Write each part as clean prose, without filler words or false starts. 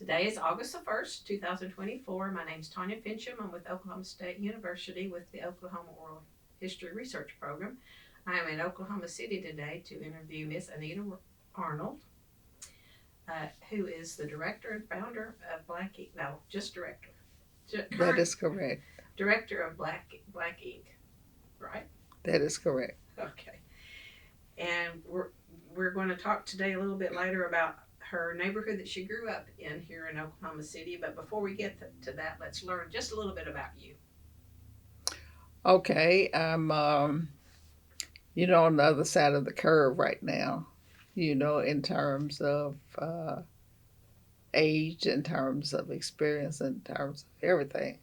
Today is August the 1st, 2024. My name is Tanya Finchum. I'm with Oklahoma State University with the Oklahoma Oral History Research Program. I am in Oklahoma City today to interview Miss Anita Arnold, who is the director and founder of Black Ink. No, just director. That is correct. Director of Black Ink, right? That is correct. Okay. And we're going to talk today a little bit later about her neighborhood that she grew up in here in Oklahoma City. But before we get to that, let's learn just a little bit about you. Okay, I'm on the other side of the curve right now. In terms of age, in terms of experience, in terms of everything.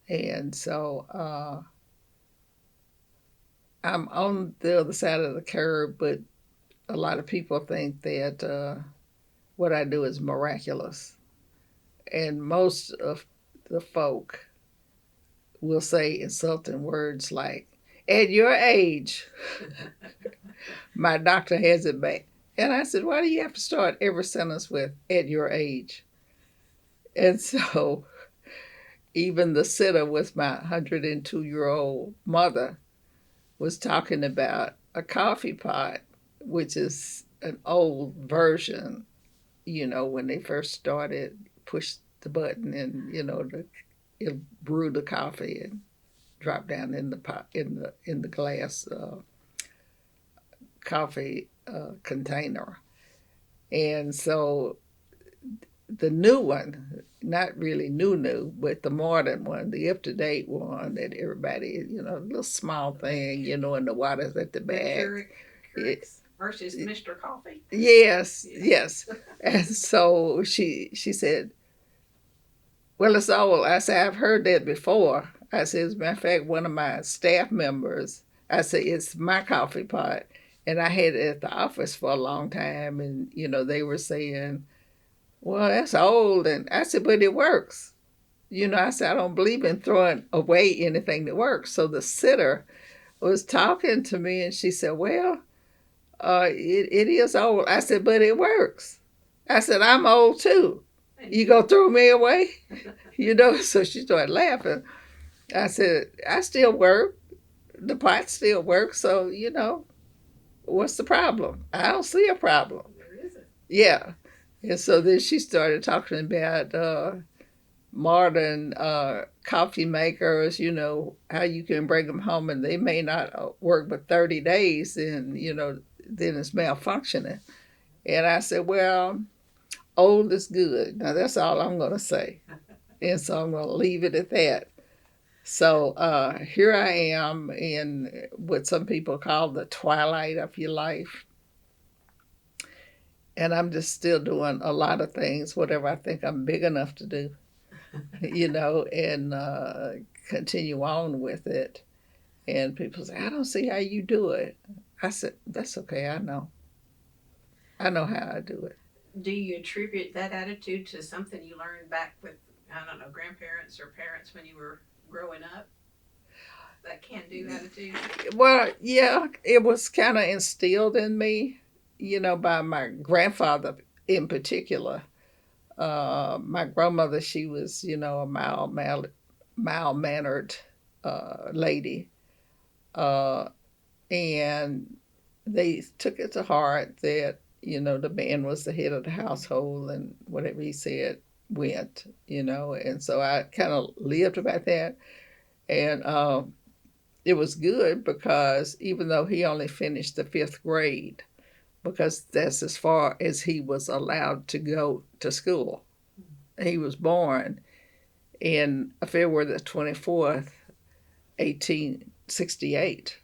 And so I'm on the other side of the curve, but a lot of people think that what I do is miraculous. And most of the folk will say insulting words like, at your age, my doctor has it back. And I said, why do you have to start every sentence with, at your age? And so even the sitter with my 102-year-old mother was talking about a coffee pot, which is an old version, when they first started, push the button and, it'll brew the coffee and drop down in the pot, in the glass coffee container. And so the new one, not really new, but the modern one, the up to date one that everybody, little small thing, and the water's at the back. Versus Mr. Coffee. Yes, yes. And so she said, well, it's old. I said, I've heard that before. I said, as a matter of fact, one of my staff members, I said, it's my coffee pot. And I had it at the office for a long time. And, they were saying, well, that's old. And I said, but it works. I said, I don't believe in throwing away anything that works. So the sitter was talking to me and she said, well, it is old. I said, but it works. I said, I'm old too. You gonna throw me away? So she started laughing. I said, I still work. The pot still works. So, what's the problem? I don't see a problem. There isn't. Yeah. And so then she started talking about modern coffee makers, how you can bring them home and they may not work but 30 days and, then it's malfunctioning. And I said, well, old is good. Now that's all I'm going to say. And so I'm going to leave it at that. So here I am in what some people call the twilight of your life. And I'm just still doing a lot of things, whatever I think I'm big enough to do, and continue on with it. And people say, I don't see how you do it. I said, that's okay. I know. I know how I do it. Do you attribute that attitude to something you learned back with, I don't know, grandparents or parents when you were growing up? That can do attitude? Well, yeah, it was kind of instilled in me, by my grandfather in particular. My grandmother, she was, a mild mannered lady. Uh, and they took it to heart that, the man was the head of the household and whatever he said went, and so I kind of lived about that. And it was good because even though he only finished the fifth grade, because that's as far as he was allowed to go to school. He was born in February the 24th, 1868.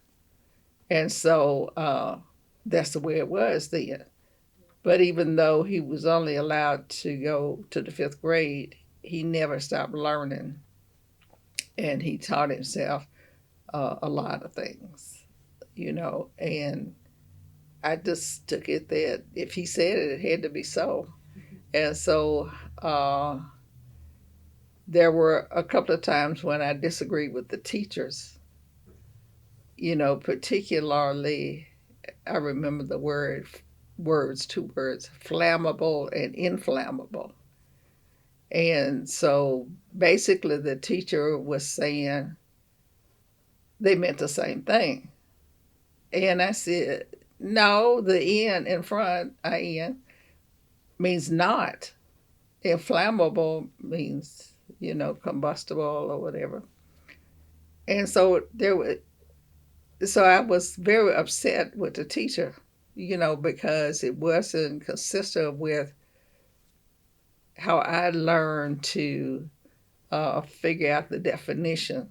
And so that's the way it was then. But even though he was only allowed to go to the fifth grade, he never stopped learning. And he taught himself a lot of things, and I just took it that if he said it, it had to be so. And so there were a couple of times when I disagreed with the teachers, particularly I remember the two words, flammable and inflammable. And so basically the teacher was saying they meant the same thing. And I said, no, the N in front, IN, means not. Inflammable means, combustible or whatever. And so so I was very upset with the teacher, because it wasn't consistent with how I learned to figure out the definition,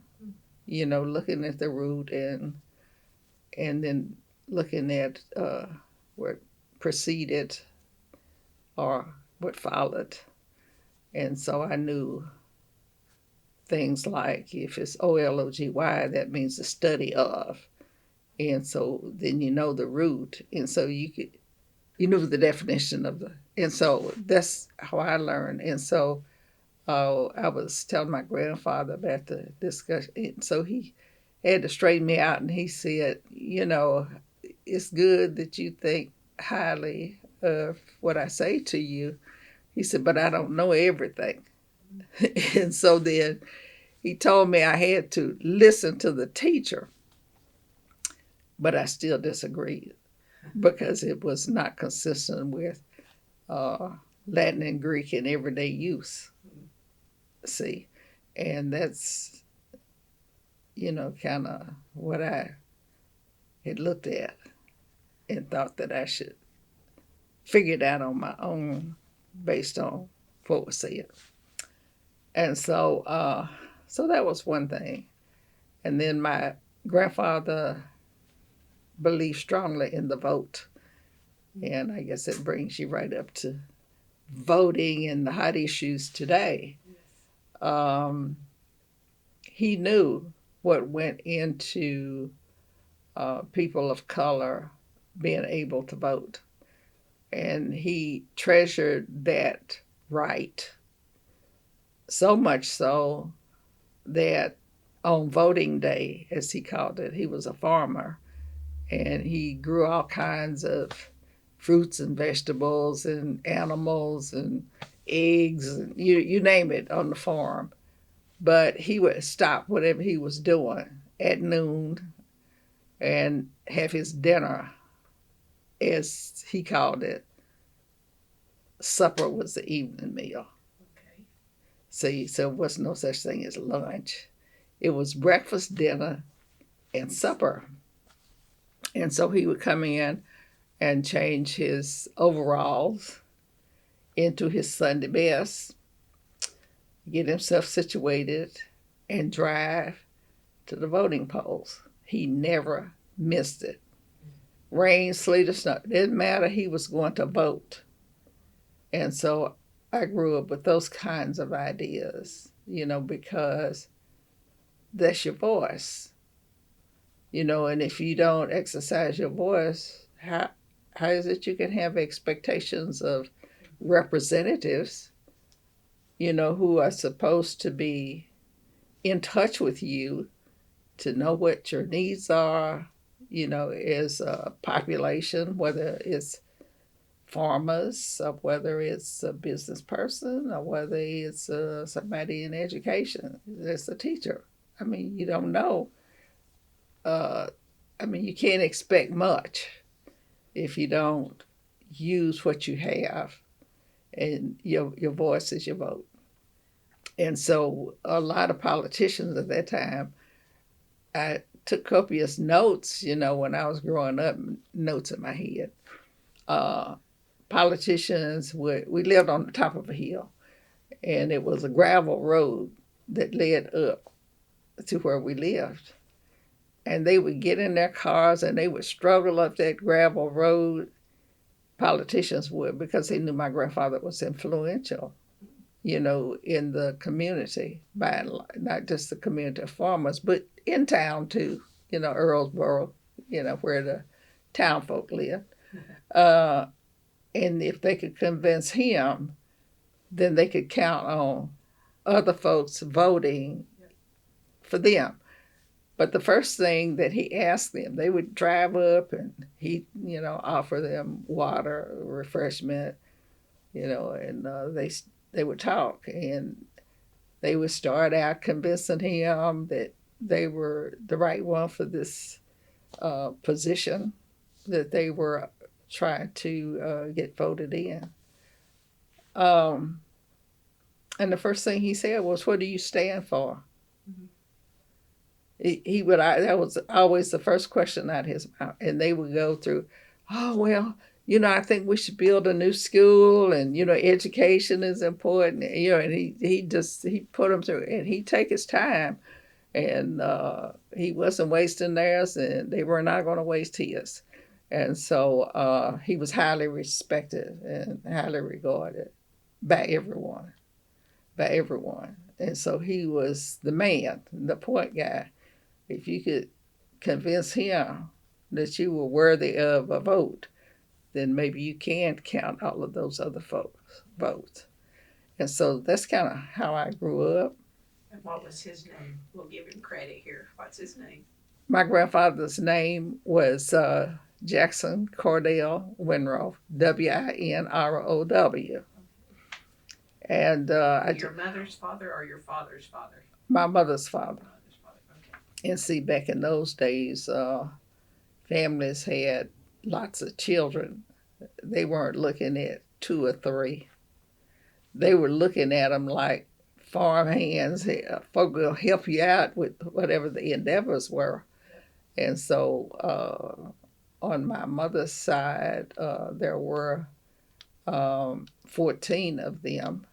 looking at the root and then looking at what preceded or what followed. And so I knew things like if it's OLOGY, that means the study of. And so then the root. And so you knew the definition of and so that's how I learned. And so I was telling my grandfather about the discussion. And so he had to straighten me out, and he said, it's good that you think highly of what I say to you. He said, but I don't know everything. And so then he told me I had to listen to the teacher, but I still disagreed because it was not consistent with Latin and Greek in everyday use. See, and that's, kind of what I had looked at and thought that I should figure it out on my own based on what was said. And so, so that was one thing. And then my grandfather believed strongly in the vote. And I guess it brings you right up to voting and the hot issues today. He knew what went into people of color being able to vote. And he treasured that right, so much so that on voting day, as he called it, he was a farmer, and he grew all kinds of fruits and vegetables and animals and eggs, and you name it on the farm. But he would stop whatever he was doing at noon and have his dinner, as he called it. Supper was the evening meal. Okay. See, so there was no such thing as lunch. It was breakfast, dinner, and supper. And so he would come in and change his overalls into his Sunday best, get himself situated, and drive to the voting polls. He never missed it. Rain, sleet, or snow, it didn't matter. He was going to vote. And so I grew up with those kinds of ideas, because that's your voice. And if you don't exercise your voice, how is it you can have expectations of representatives, who are supposed to be in touch with you to know what your needs are, as a population, whether it's farmers or whether it's a business person or whether it's somebody in education, that's a teacher. I mean, you don't know. You can't expect much if you don't use what you have, and your voice is your vote. And so a lot of politicians at that time, I took copious notes, when I was growing up, notes in my head. Politicians we lived on the top of a hill, and it was a gravel road that led up to where we lived. And they would get in their cars and they would struggle up that gravel road. Politicians would, because they knew my grandfather was influential, in the community, by not just the community of farmers, but in town too, Earlsboro, where the town folk live. And if they could convince him, then they could count on other folks voting for them. But the first thing that he asked them, they would drive up and he, offer them water, refreshment, and they they would talk, and they would start out convincing him that they were the right one for this position that they were trying to get voted in. Um, and the first thing he said was, "What do you stand for?" Mm-hmm. He would. That was always the first question out of his mouth, and they would go through, "Oh well, I think we should build a new school, and education is important." And he put them through, and he'd take his time, and he wasn't wasting theirs, and they were not going to waste his. And so he was highly respected and highly regarded by everyone, And so he was the man, the point guy. If you could convince him that you were worthy of a vote, then maybe you can count all of those other folks' votes. And so that's kind of how I grew up. And what was his name? We'll give him credit here. What's his name? My grandfather's name was Jackson Cordell Winrow, Winrow. And your mother's father or your father's father? My mother's father. Okay. And see, back in those days, families had lots of children. They weren't looking at 2 or 3. They were looking at them like farm hands. Folk will help you out with whatever the endeavors were. And so on my mother's side, there were 14 of them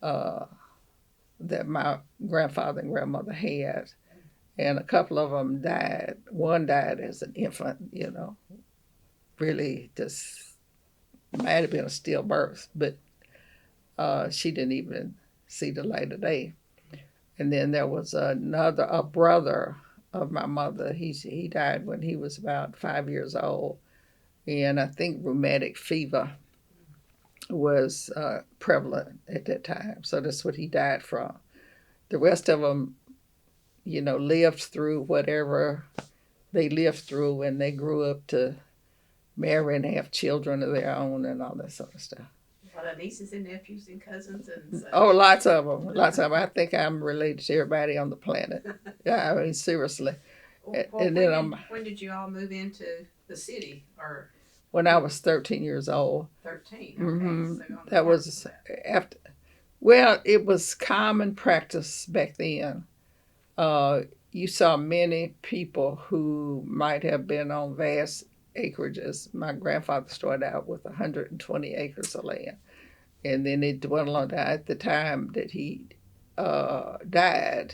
that my grandfather and grandmother had. And a couple of them died. One died as an infant, really just might have been a stillbirth, but she didn't even see the light of day. And then there was a brother of my mother. He died when he was about 5 years old. And I think rheumatic fever was prevalent at that time. So that's what he died from. The rest of them, lived through whatever they lived through, and they grew up to marry and have children of their own and all that sort of stuff. A lot of nieces and nephews and cousins and such. Oh, lots of them. I think I'm related to everybody on the planet. Yeah, I mean, seriously. Well, and then when did you all move into the city? Or when I was 13 years old. 13. Okay. Mm-hmm. So that was after. Well, it was common practice back then. You saw many people who might have been on vast acreages. My grandfather started out with 120 acres of land, and then it dwindled on that. At the time that he died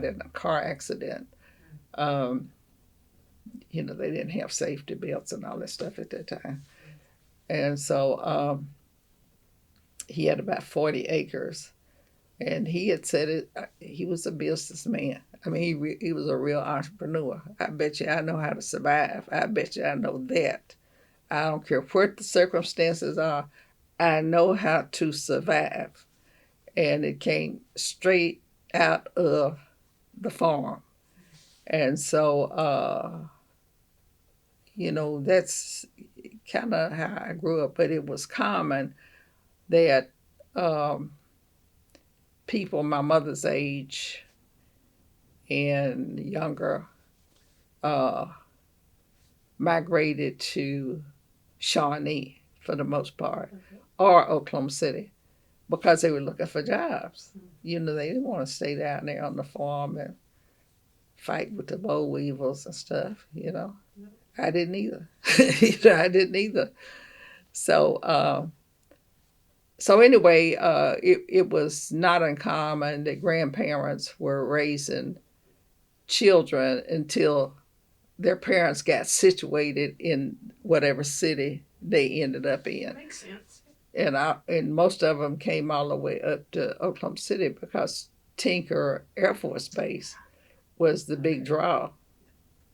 in a car accident. They didn't have safety belts and all that stuff at that time. And so he had about 40 acres. And he had said he was a businessman. I mean, he was a real entrepreneur. I bet you I know how to survive. I bet you I know that. I don't care what the circumstances are. I know how to survive. And it came straight out of the farm. And so, that's kind of how I grew up. But it was common that people my mother's age and younger migrated to Shawnee for the most part, or Oklahoma City, because they were looking for jobs. They didn't want to stay down there on the farm and fight with the boll weevils and stuff. I didn't either. I didn't either. So anyway, it was not uncommon that grandparents were raising children until their parents got situated in whatever city they ended up in. That makes sense. And most of them came all the way up to Oklahoma City because Tinker Air Force Base was the big draw.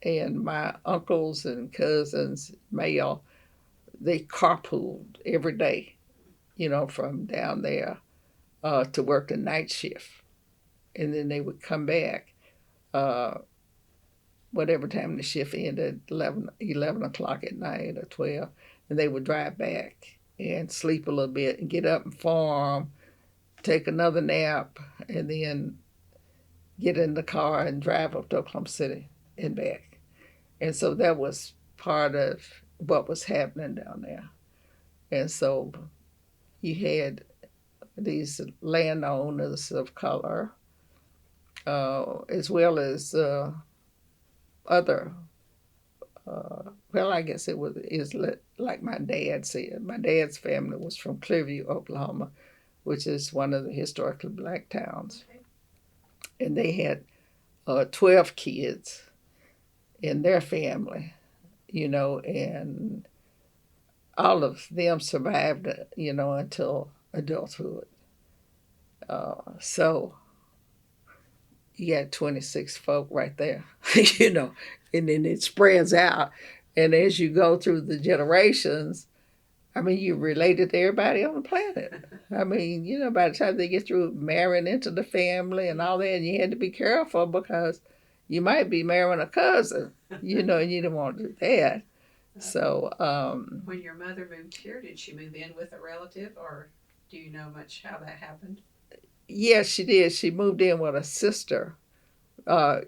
And my uncles and cousins, male, they carpooled every day, from down there to work the night shift. And then they would come back whatever time the shift ended, 11 o'clock at night or 12, and they would drive back and sleep a little bit and get up and farm take another nap, and then get in the car and drive up to Oklahoma City and back. And so that was part of what was happening down there. And so you had these landowners of color, as well as other. Well, I guess it was is like my dad said. My dad's family was from Clearview, Oklahoma, which is one of the historically black towns, Okay. and they had 12 kids in their family, and all of them survived, until adulthood. So you got 26 folk right there, and then it spreads out. And as you go through the generations, I mean, you related to everybody on the planet. I mean, by the time they get through marrying into the family and all that, and you had to be careful because you might be marrying a cousin, and you don't want to do that. So, when your mother moved here, did she move in with a relative, or do you know much how that happened? yes, she did. She moved in with a sister.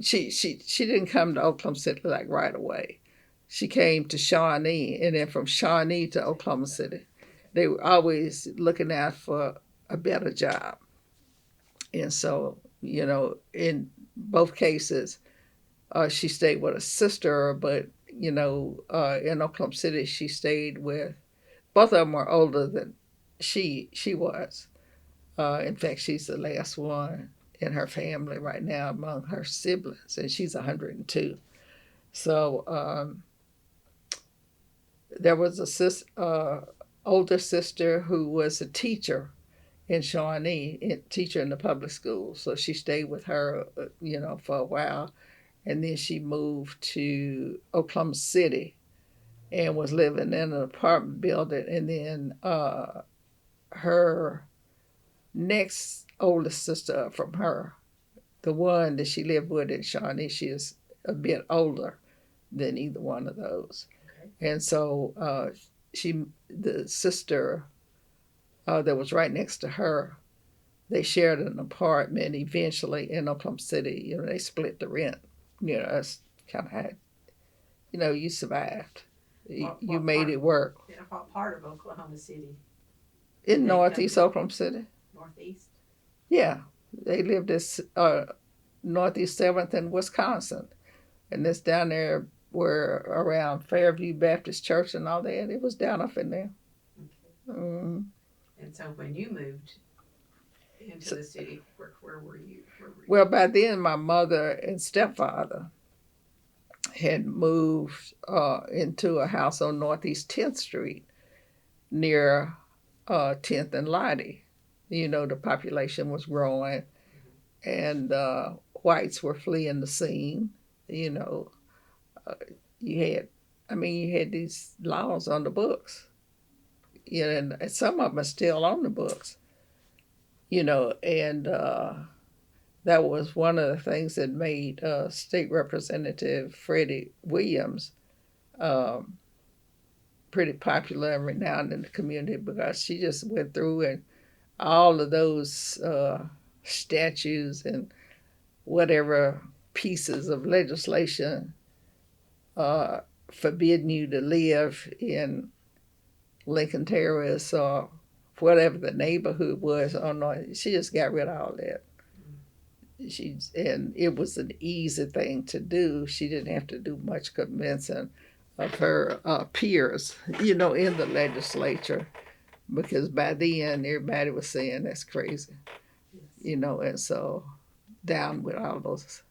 She didn't come to Oklahoma City like right away. She came to Shawnee, and then from Shawnee to Oklahoma City. They were always looking out for a better job, and so in both cases, she stayed with a sister, but in Oklahoma City, she stayed with both of them were older than she was. In fact, she's the last one in her family right now among her siblings, and she's 102. So there was older sister who was a teacher in Shawnee, teacher in the public school. So she stayed with her, for a while, and then she moved to Oklahoma City and was living in an apartment building. And then her next oldest sister from her, the one that she lived with in Shawnee, she is a bit older than either one of those. Okay. And so the sister that was right next to her, they shared an apartment eventually in Oklahoma City. They split the rent. That's kind of how, you survived. You made part, it work. yeah, what part of Oklahoma City? In northeast Oklahoma City. Northeast? Yeah. They lived as northeast 7th in Wisconsin. And it's down there where around Fairview Baptist Church and all that. It was down up in there. Okay. Mm. And so when you moved into the city, where were you? Well, by then my mother and stepfather had moved into a house on Northeast 10th Street near 10th and Lottie. The population was growing, and whites were fleeing the scene. You know, you had, you had these laws on the books. And some of them are still on the books. And that was one of the things that made State Representative Freddie Williams pretty popular and renowned in the community because she just went through and all of those statutes and whatever pieces of legislation forbidding you to live in Lincoln Terrace or whatever the neighborhood was. She just got rid of all that. And it was an easy thing to do. She didn't have to do much convincing of her peers, in the legislature, because by then everybody was saying that's crazy, Yes. And so down with all those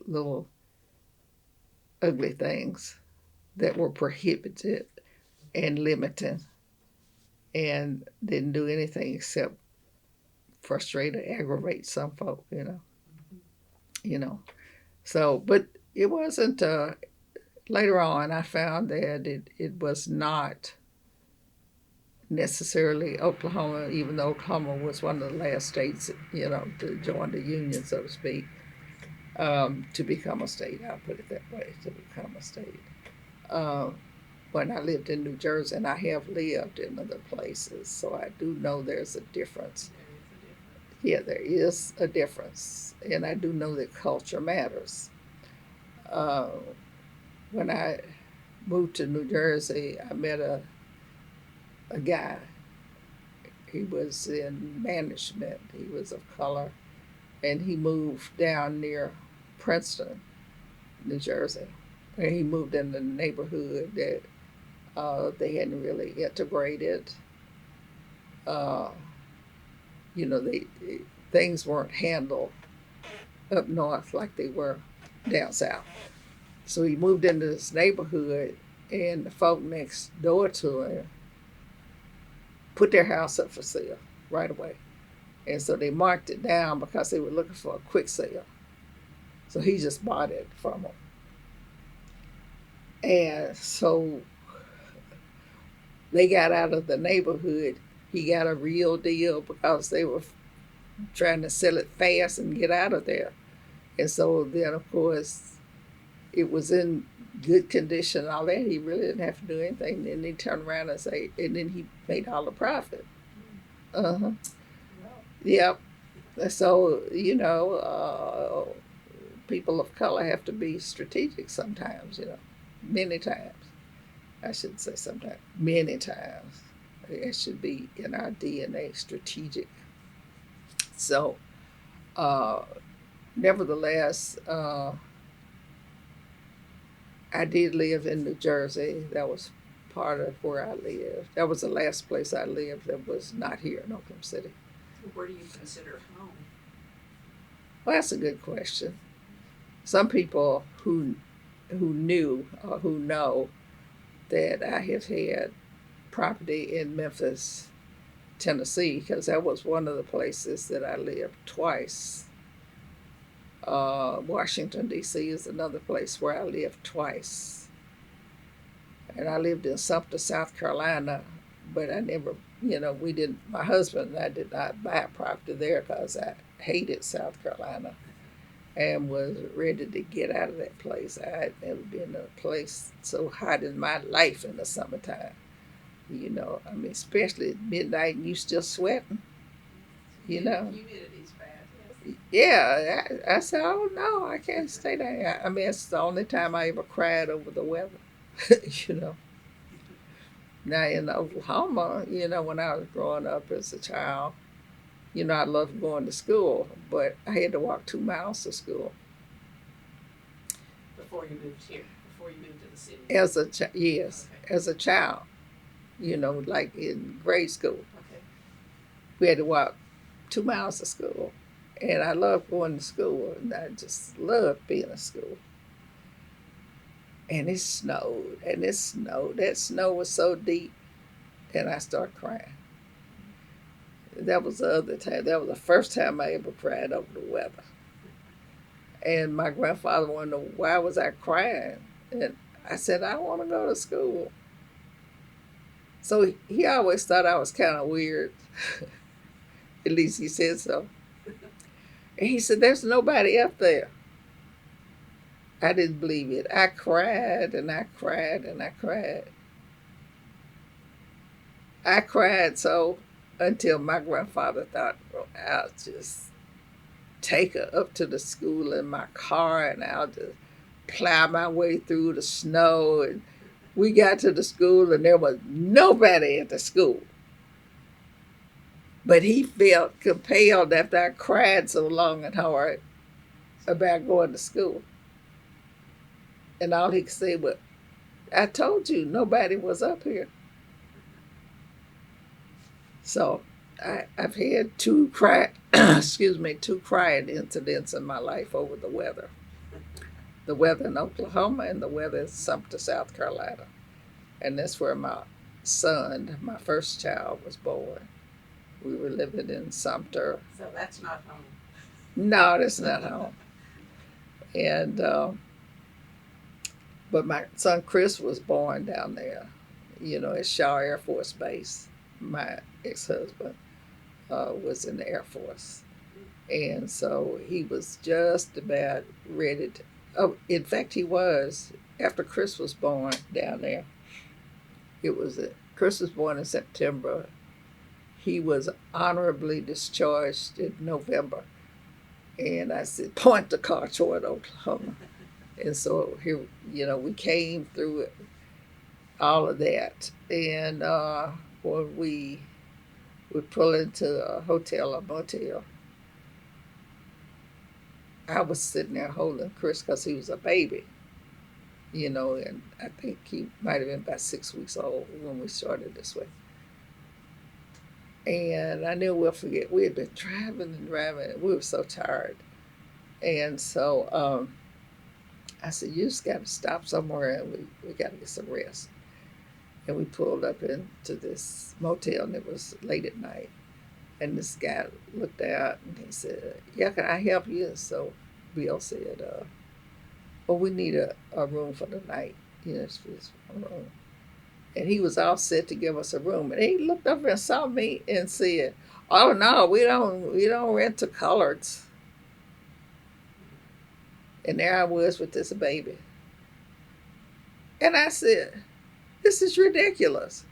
little ugly things that were prohibited and limiting, and didn't do anything except frustrate or aggravate some folk, So, but it wasn't. Later on, I found that it was not necessarily Oklahoma, even though Oklahoma was one of the last states, to join the union, so to speak, to become a state. I'll put it that way, to become a state. When I lived in New Jersey, and I have lived in other places, so I do know there's a difference. Yeah, there is a difference, and I do know that culture matters. Uh, when I moved to New Jersey, I met a guy. He was in management. He was of color, and he moved down near Princeton, New Jersey. And he moved in the neighborhood that they hadn't really integrated. Uh, they things weren't handled up north like they were down south. So he moved into this neighborhood, and the folk next door to him put their house up for sale right away. And so they marked it down because they were looking for a quick sale. So he just bought it from them. And so they got out of the neighborhood. He got a real deal because they were trying to sell it fast and get out of there. And so then, of course, it was in good condition and all that. He really didn't have to do anything. Then he turned around and say, and then he made all the profit. Uh-huh. Yep. So, people of color have to be strategic sometimes, many times. I shouldn't say sometimes, many times. It should be in our DNA, strategic. So, nevertheless, I did live in New Jersey. That was part of where I lived. That was the last place I lived that was not here in Oklahoma City. Where do you consider home? Well, that's a good question. Some people who knew or who know that I have had property in Memphis, Tennessee, because that was one of the places that I lived twice. Washington, D.C. is another place where I lived twice. And I lived in Sumter, South Carolina, but I never, my husband and I did not buy property there because I hated South Carolina and was ready to get out of that place. I had never been in a place so hot in my life in the summertime. Especially at midnight and you still sweating, Humidity's bad. Yes. Yeah, I said, oh no, I can't stay there. It's the only time I ever cried over the weather, Now in Oklahoma, when I was growing up as a child, I loved going to school, but I had to walk 2 miles to school. Before you moved here, before you moved to the city? Yes, okay. As a child, like in grade school. Okay. We had to walk 2 miles to school. And I loved going to school, and I just loved being in school. And it snowed, and it snowed. That snow was so deep, and I started crying. That was the other time. That was the first time I ever cried over the weather. And my grandfather wanted to know why was I crying. And I said, I want to go to school. So he always thought I was kind of weird. At least he said so. And he said, there's nobody up there. I didn't believe it. I cried and I cried and I cried. I cried so until my grandfather thought, well, I'll just take her up to the school in my car and I'll just plow my way through the snow. And we got to the school and there was nobody at the school. But he felt compelled after I cried so long and hard about going to school. And all he could say was, I told you nobody was up here. So I've had two crying incidents in my life over the weather. The weather in Oklahoma and the weather in Sumter, South Carolina. And that's where my son, my first child, was born. We were living in Sumter. So that's not home. No, that's not home. And but my son Chris was born down there, at Shaw Air Force Base. My ex-husband was in the Air Force. And so he was just about ready to, in fact, he was, after Chris was born down there. Chris was born in September. he was honorably discharged in November. And I said, point the car toward Oklahoma. And so here, we came through it, all of that. And when we pull into a hotel or motel, I was sitting there holding Chris because he was a baby, and I think he might have been about 6 weeks old when we started this way. And I never will forget, we had been driving and driving, and we were so tired. And so I said, you just got to stop somewhere and we got to get some rest. And we pulled up into this motel, and it was late at night. And this guy looked out and he said, yeah, can I help you? So Bill said, well, we need a room for the night. It's just a room. And he was all set to give us a room. And he looked over and saw me and said, oh, no, we don't rent to coloreds. And there I was with this baby. And I said, this is ridiculous.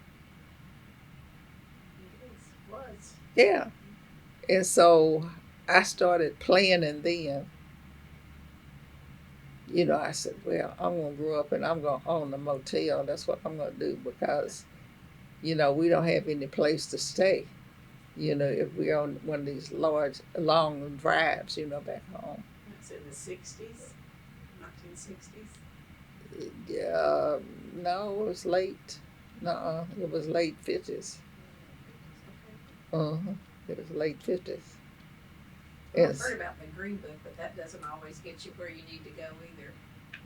It was. Yeah. And so I started planning then. I said, well, I'm going to grow up and I'm going to own a motel. That's what I'm going to do because, we don't have any place to stay, if we're on one of these long drives, back home. That's in the 60s, 1960s? Yeah, no, it was late. No, it was late 50s. It was late 50s. I've heard about the Green Book, but that doesn't always get you where you need to go either.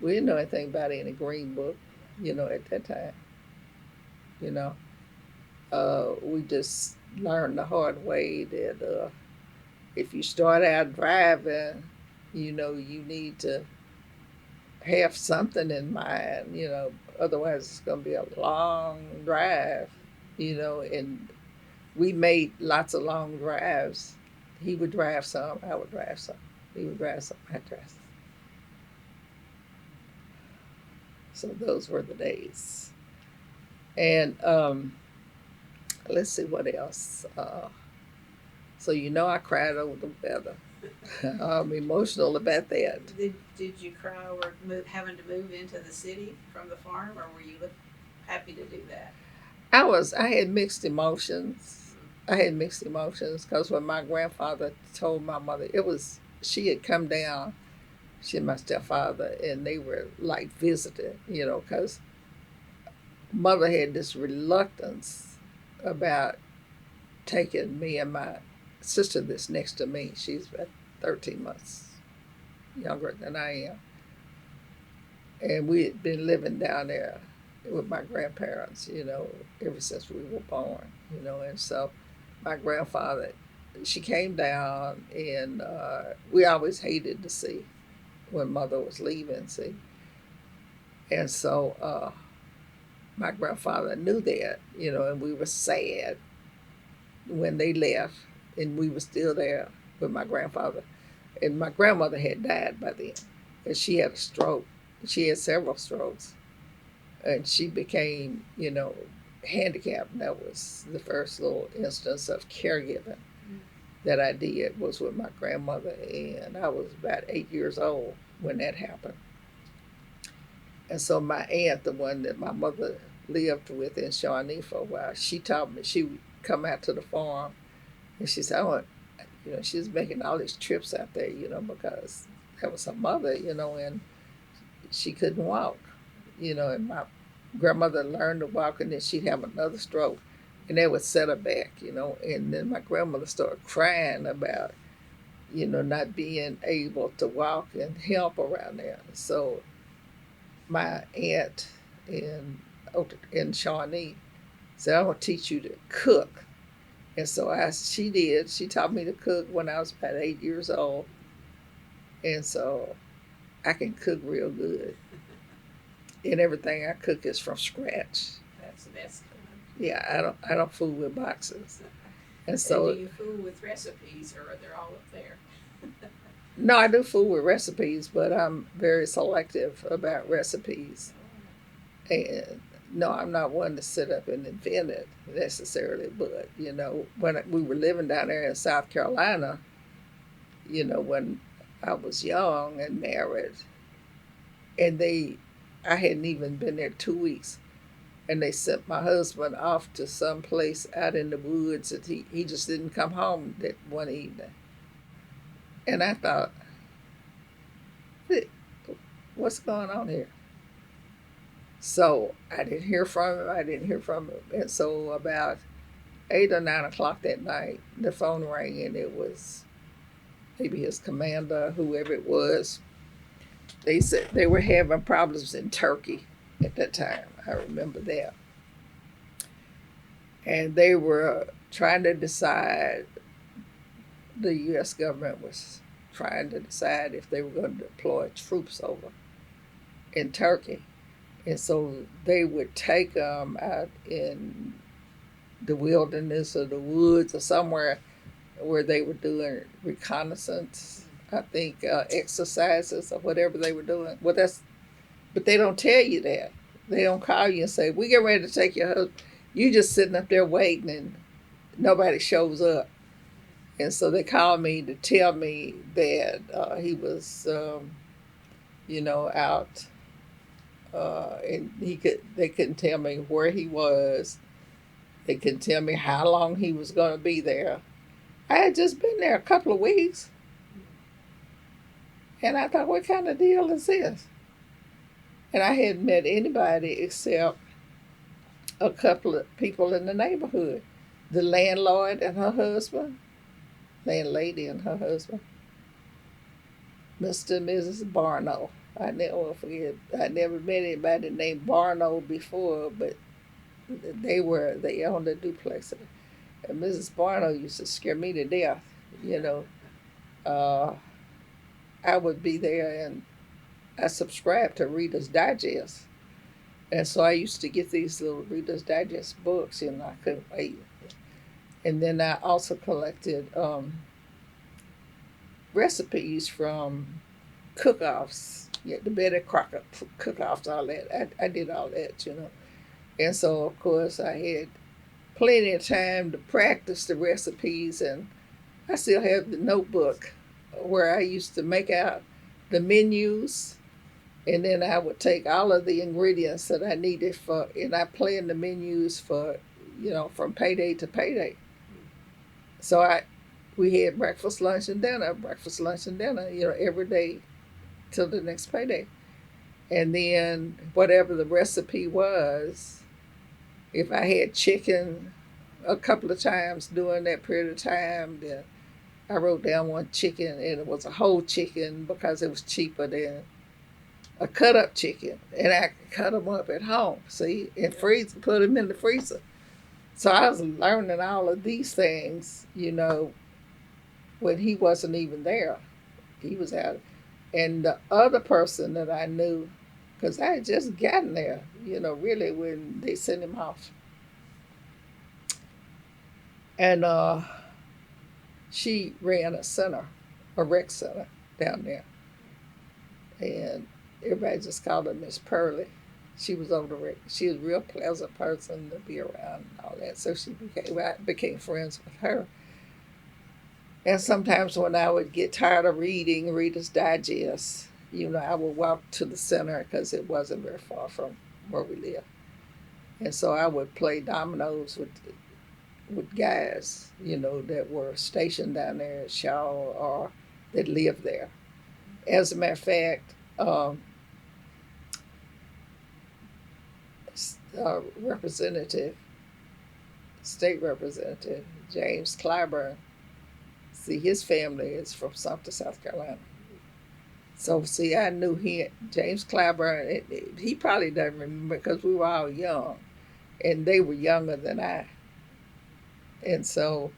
We didn't know anything about any Green Book, at that time. We just learned the hard way that if you start out driving, you need to have something in mind, otherwise it's going to be a long drive, and we made lots of long drives. He would drive some, I would drive some. He would drive some, I'd drive some. So those were the days. And let's see what else. So I cried over the weather. I'm emotional about that. Did you cry over having to move into the city from the farm, or were you happy to do that? I had mixed emotions. Because when my grandfather told my mother, she had come down, she and my stepfather, and they were like visiting, because mother had this reluctance about taking me and my sister that's next to me. She's about 13 months younger than I am. And we had been living down there with my grandparents, ever since we were born, and so my grandfather, she came down, and we always hated to see when mother was leaving, see. And so my grandfather knew that, and we were sad when they left, and we were still there with my grandfather. And my grandmother had died by then, and she had a stroke. She had several strokes, and she became, handicapped. That was the first little instance of caregiving that I did, was with my grandmother, and I was about 8 years old when that happened. And so my aunt, the one that my mother lived with in Shawnee for a while, she taught me, she would come out to the farm, and she said, she was making all these trips out there, because that was her mother, and she couldn't walk, and my grandmother learned to walk, and then she'd have another stroke, and that would set her back, and then my grandmother started crying about, not being able to walk and help around there. So my aunt in Shawnee said, I'm going to teach you to cook. And so she did. She taught me to cook when I was about 8 years old. And so I can cook real good. And everything I cook is from scratch. That's the best kind. Yeah, I don't fool with boxes. And so And do you fool with recipes, or are they all up there? No, I do fool with recipes, but I'm very selective about recipes. And no, I'm not one to sit up and invent it necessarily, but when we were living down there in South Carolina, when I was young and married, and I hadn't even been there 2 weeks, and they sent my husband off to some place out in the woods, and he just didn't come home that one evening, and I thought, what's going on here? So I didn't hear from him. And so about 8 or 9 o'clock that night, the phone rang, and it was maybe his commander, whoever it was. They said they were having problems in Turkey at that time. I remember that. And they were trying to decide, the U.S. government was trying to decide if they were going to deploy troops over in Turkey. And so they would take them out in the wilderness or the woods or somewhere where they were doing reconnaissance, I think, exercises or whatever they were doing. But they don't tell you that. They don't call you and say, "We get ready to take your husband." You just sitting up there waiting and nobody shows up. And so they called me to tell me that he was, out, and they couldn't tell me where he was. They couldn't tell me how long he was going to be there. I had just been there a couple of weeks, and I thought, what kind of deal is this? And I hadn't met anybody except a couple of people in the neighborhood. The landlord and her husband, landlady and her husband, Mr. and Mrs. Barno. I never forget. I never met anybody named Barno before, but they owned a duplex. And Mrs. Barno used to scare me to death. I would be there, and I subscribed to Reader's Digest. And so I used to get these little Reader's Digest books, and I couldn't wait. And then I also collected recipes from cook-offs, the Betty Crocker cook-offs, all that. I did all that, And so, of course, I had plenty of time to practice the recipes, and I still have the notebook where I used to make out the menus, and then I would take all of the ingredients that I needed and I planned the menus for, from payday to payday. So we had breakfast, lunch, and dinner, every day till the next payday. And then whatever the recipe was, if I had chicken a couple of times during that period of time, then I wrote down one chicken, and it was a whole chicken because it was cheaper than a cut-up chicken. And I could cut them up at home, see, and put them in the freezer. So I was learning all of these things, when he wasn't even there. He was out. And the other person that I knew, because I had just gotten there, really when they sent him off. And she ran a rec center down there. And everybody just called her Miss Pearlie. She was over the rec. She was a real pleasant person to be around and all that. So I became friends with her. And sometimes when I would get tired of reading Reader's Digest, I would walk to the center because it wasn't very far from where we lived. And so I would play dominoes with guys, that were stationed down there at Shaw or that lived there. As a matter of fact, state representative James Clyburn, his family is from Sumter, South Carolina. So, I knew James Clyburn. He probably doesn't remember because we were all young, and they were younger than I. And so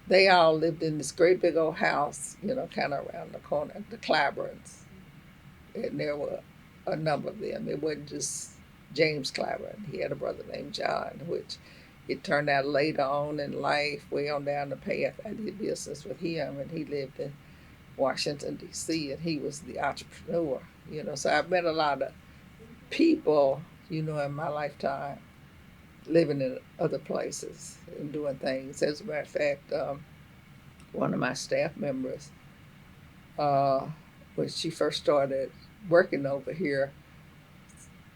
they all lived in this great big old house, kind of around the corner, the Clyburns. And there were a number of them. It wasn't just James Clyburn. He had a brother named John, which it turned out later on in life, way on down the path, I did business with him, and he lived in Washington, D.C., and he was the entrepreneur, So I've met a lot of people, in my lifetime. living in other places and doing things. As a matter of fact, one of my staff members, uh, when she first started working over here,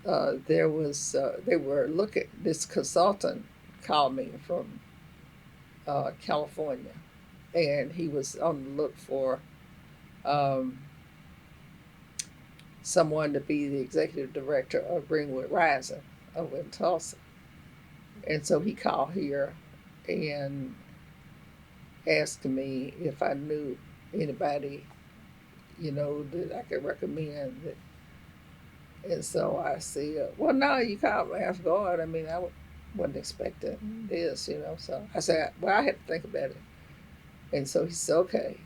they were looking. This consultant called me from California, and he was on the look for um, someone to be the executive director of Greenwood Rising over in Tulsa. And so he called here and asked me if I knew anybody, that I could recommend. And so I said, well, no, you called me off guard. I mean, wasn't expecting this. So I said, well, I had to think about it. And so he said, okay.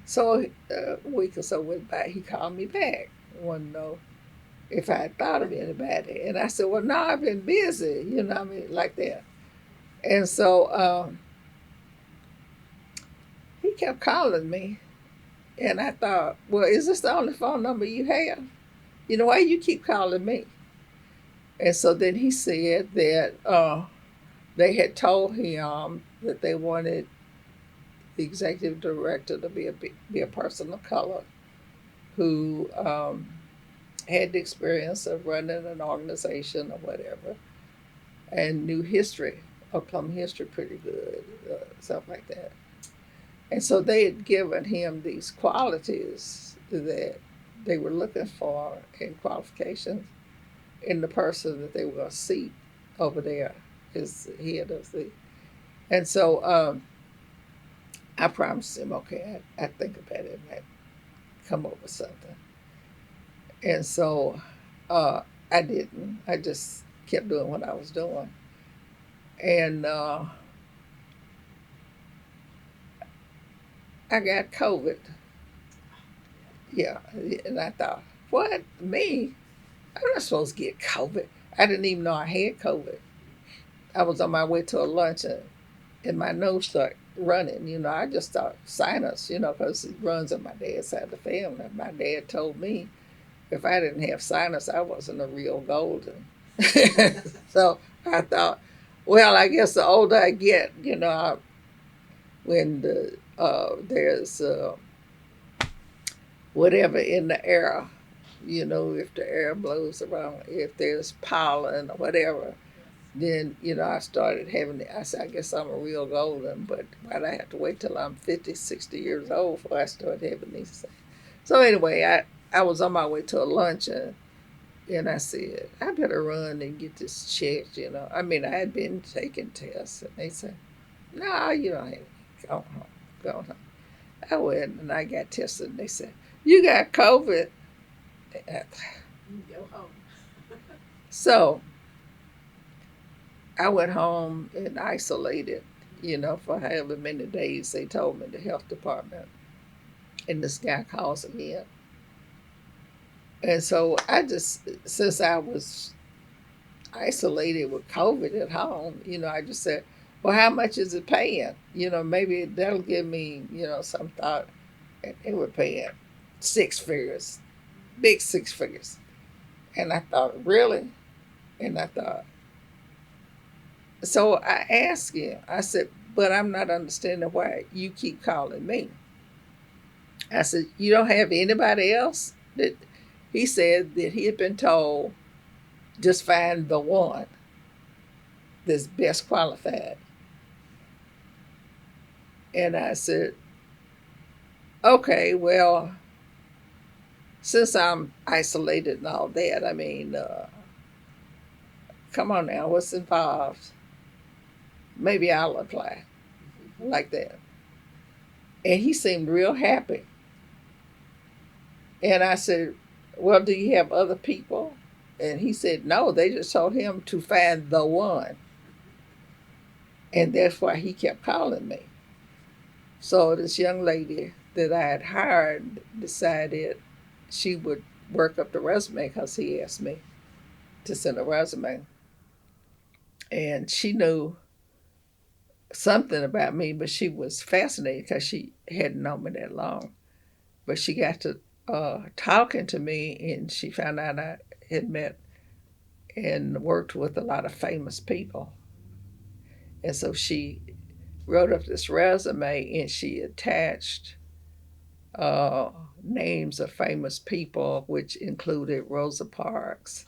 So a week or so went by, he called me back. Wanted to know if I had thought of anybody. And I said, well, no, I've been busy, like that. And so he kept calling me. And I thought, well, is this the only phone number you have? Why you keep calling me? And so then he said that they had told him that they wanted the executive director to be a person of color who had the experience of running an organization or whatever, and knew history, Oklahoma history pretty good, stuff like that. And so they had given him these qualities that they were looking for in qualifications in the person that they were going to seat over there as head of the. And so I promised him, okay, I'd think about it and I'd come up with something. And so I didn't. I just kept doing what I was doing. And I got COVID. Yeah. And I thought, what? Me? I'm not supposed to get COVID. I didn't even know I had COVID. I was on my way to a luncheon and my nose started running. I just thought sinus, because it runs on my dad's side of the family. My dad told me if I didn't have sinus, I wasn't a real golden. So I thought, well, I guess the older I get, when there's whatever in the air, if the air blows around, if there's pollen or whatever, then, I started having I said, I guess I'm a real golden, but why'd I have to wait till I'm 50, 60 years old before I start having these things? So anyway, I was on my way to a luncheon, and I said, I better run and get this checked, I mean, I had been taking tests, and they said, no, you don't have it. Go home. I went, and I got tested, and they said, you got COVID. Go home. So I went home and isolated, for however many days they told me, the health department. And this guy calls again. And so since I was isolated with COVID at home, I just said, well, how much is it paying? Maybe that'll give me, some thought. And they were paying six figures, big six figures. And I thought, really? And I thought, so I asked him, I said, but I'm not understanding why you keep calling me. I said, you don't have anybody else? He said that he had been told, just find the one that's best qualified. And I said, okay, well, since I'm isolated and all that, I mean, come on now, what's involved? Maybe I'll apply like that. And he seemed real happy. And I said, well, do you have other people? And he said, no, they just told him to find the one. And that's why he kept calling me. So this young lady that I had hired decided she would work up the resume because he asked me to send a resume. And she knew something about me, but she was fascinated because she hadn't known me that long. But she got to talking to me, and she found out I had met and worked with a lot of famous people. And so she wrote up this resume and she attached uh, names of famous people, which included Rosa Parks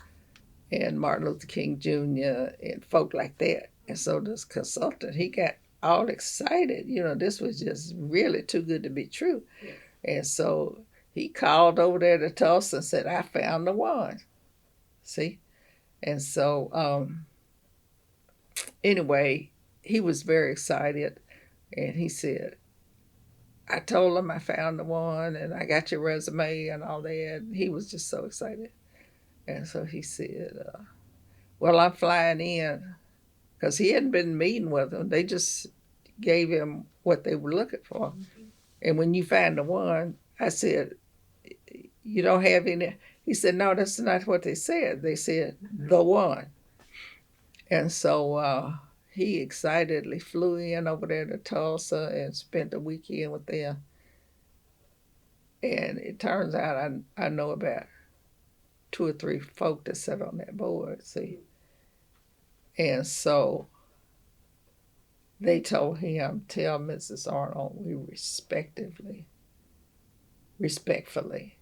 and Martin Luther King Jr. and folk like that. And so this consultant, he got all excited. You know, this was just really too good to be true. Yeah. And so he called over there to Tulsa and said, I found the one. See? And so, anyway, he was very excited. And he said, I told him I found the one and I got your resume and all that. He was just so excited. And so he said, well, I'm flying in because he hadn't been meeting with them. They just gave him what they were looking for. Mm-hmm. And when you find the one, I said, you don't have any. He said, no, that's not what they said. They said, the one. And so he excitedly flew in over there to Tulsa and spent the weekend with them. And it turns out I know about 2 or 3 folk that sat on that board, see. And so they told him, tell Mrs. Arnold we respectfully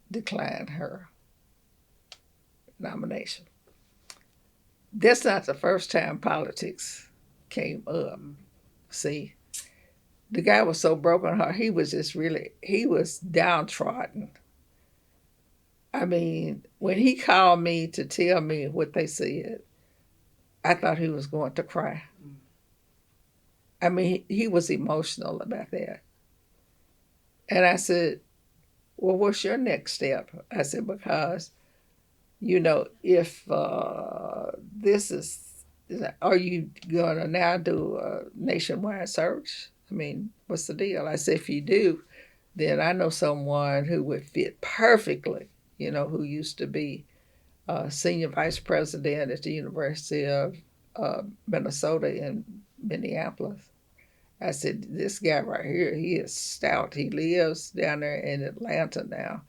declined her nomination. That's not the first time politics came up, see. The guy was so brokenhearted, he was downtrodden. I mean, when he called me to tell me what they said, I thought he was going to cry. I mean, he was emotional about that. And I said, well, what's your next step? I said, because, you know, if this is, are you going to now do a nationwide search? I mean, what's the deal? I said, if you do, then I know someone who would fit perfectly, you know, who used to be senior vice president at the University of Minnesota in Minneapolis. I said, this guy right here, he is stout. He lives down there in Atlanta now.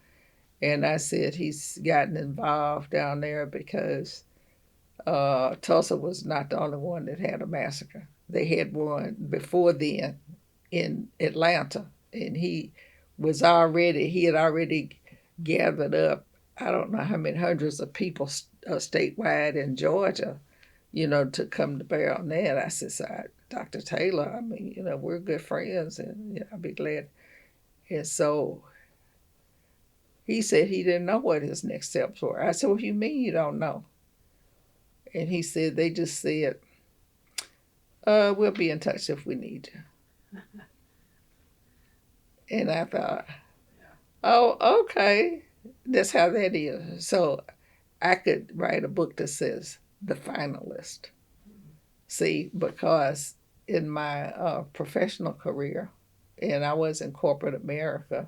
And I said, he's gotten involved down there because Tulsa was not the only one that had a massacre. They had one before then in Atlanta. And he had already gathered up, I don't know how many hundreds of people statewide in Georgia, you know, to come to bear on that. I said, Dr. Taylor, I mean, you know, we're good friends and you know, I'll be glad. And so he said he didn't know what his next steps were. I said, what do you mean you don't know? And he said, they just said, we'll be in touch if we need you. And I thought, oh, okay. That's how that is. So I could write a book that says The Finalist. See, because in my professional career, and I was in corporate America,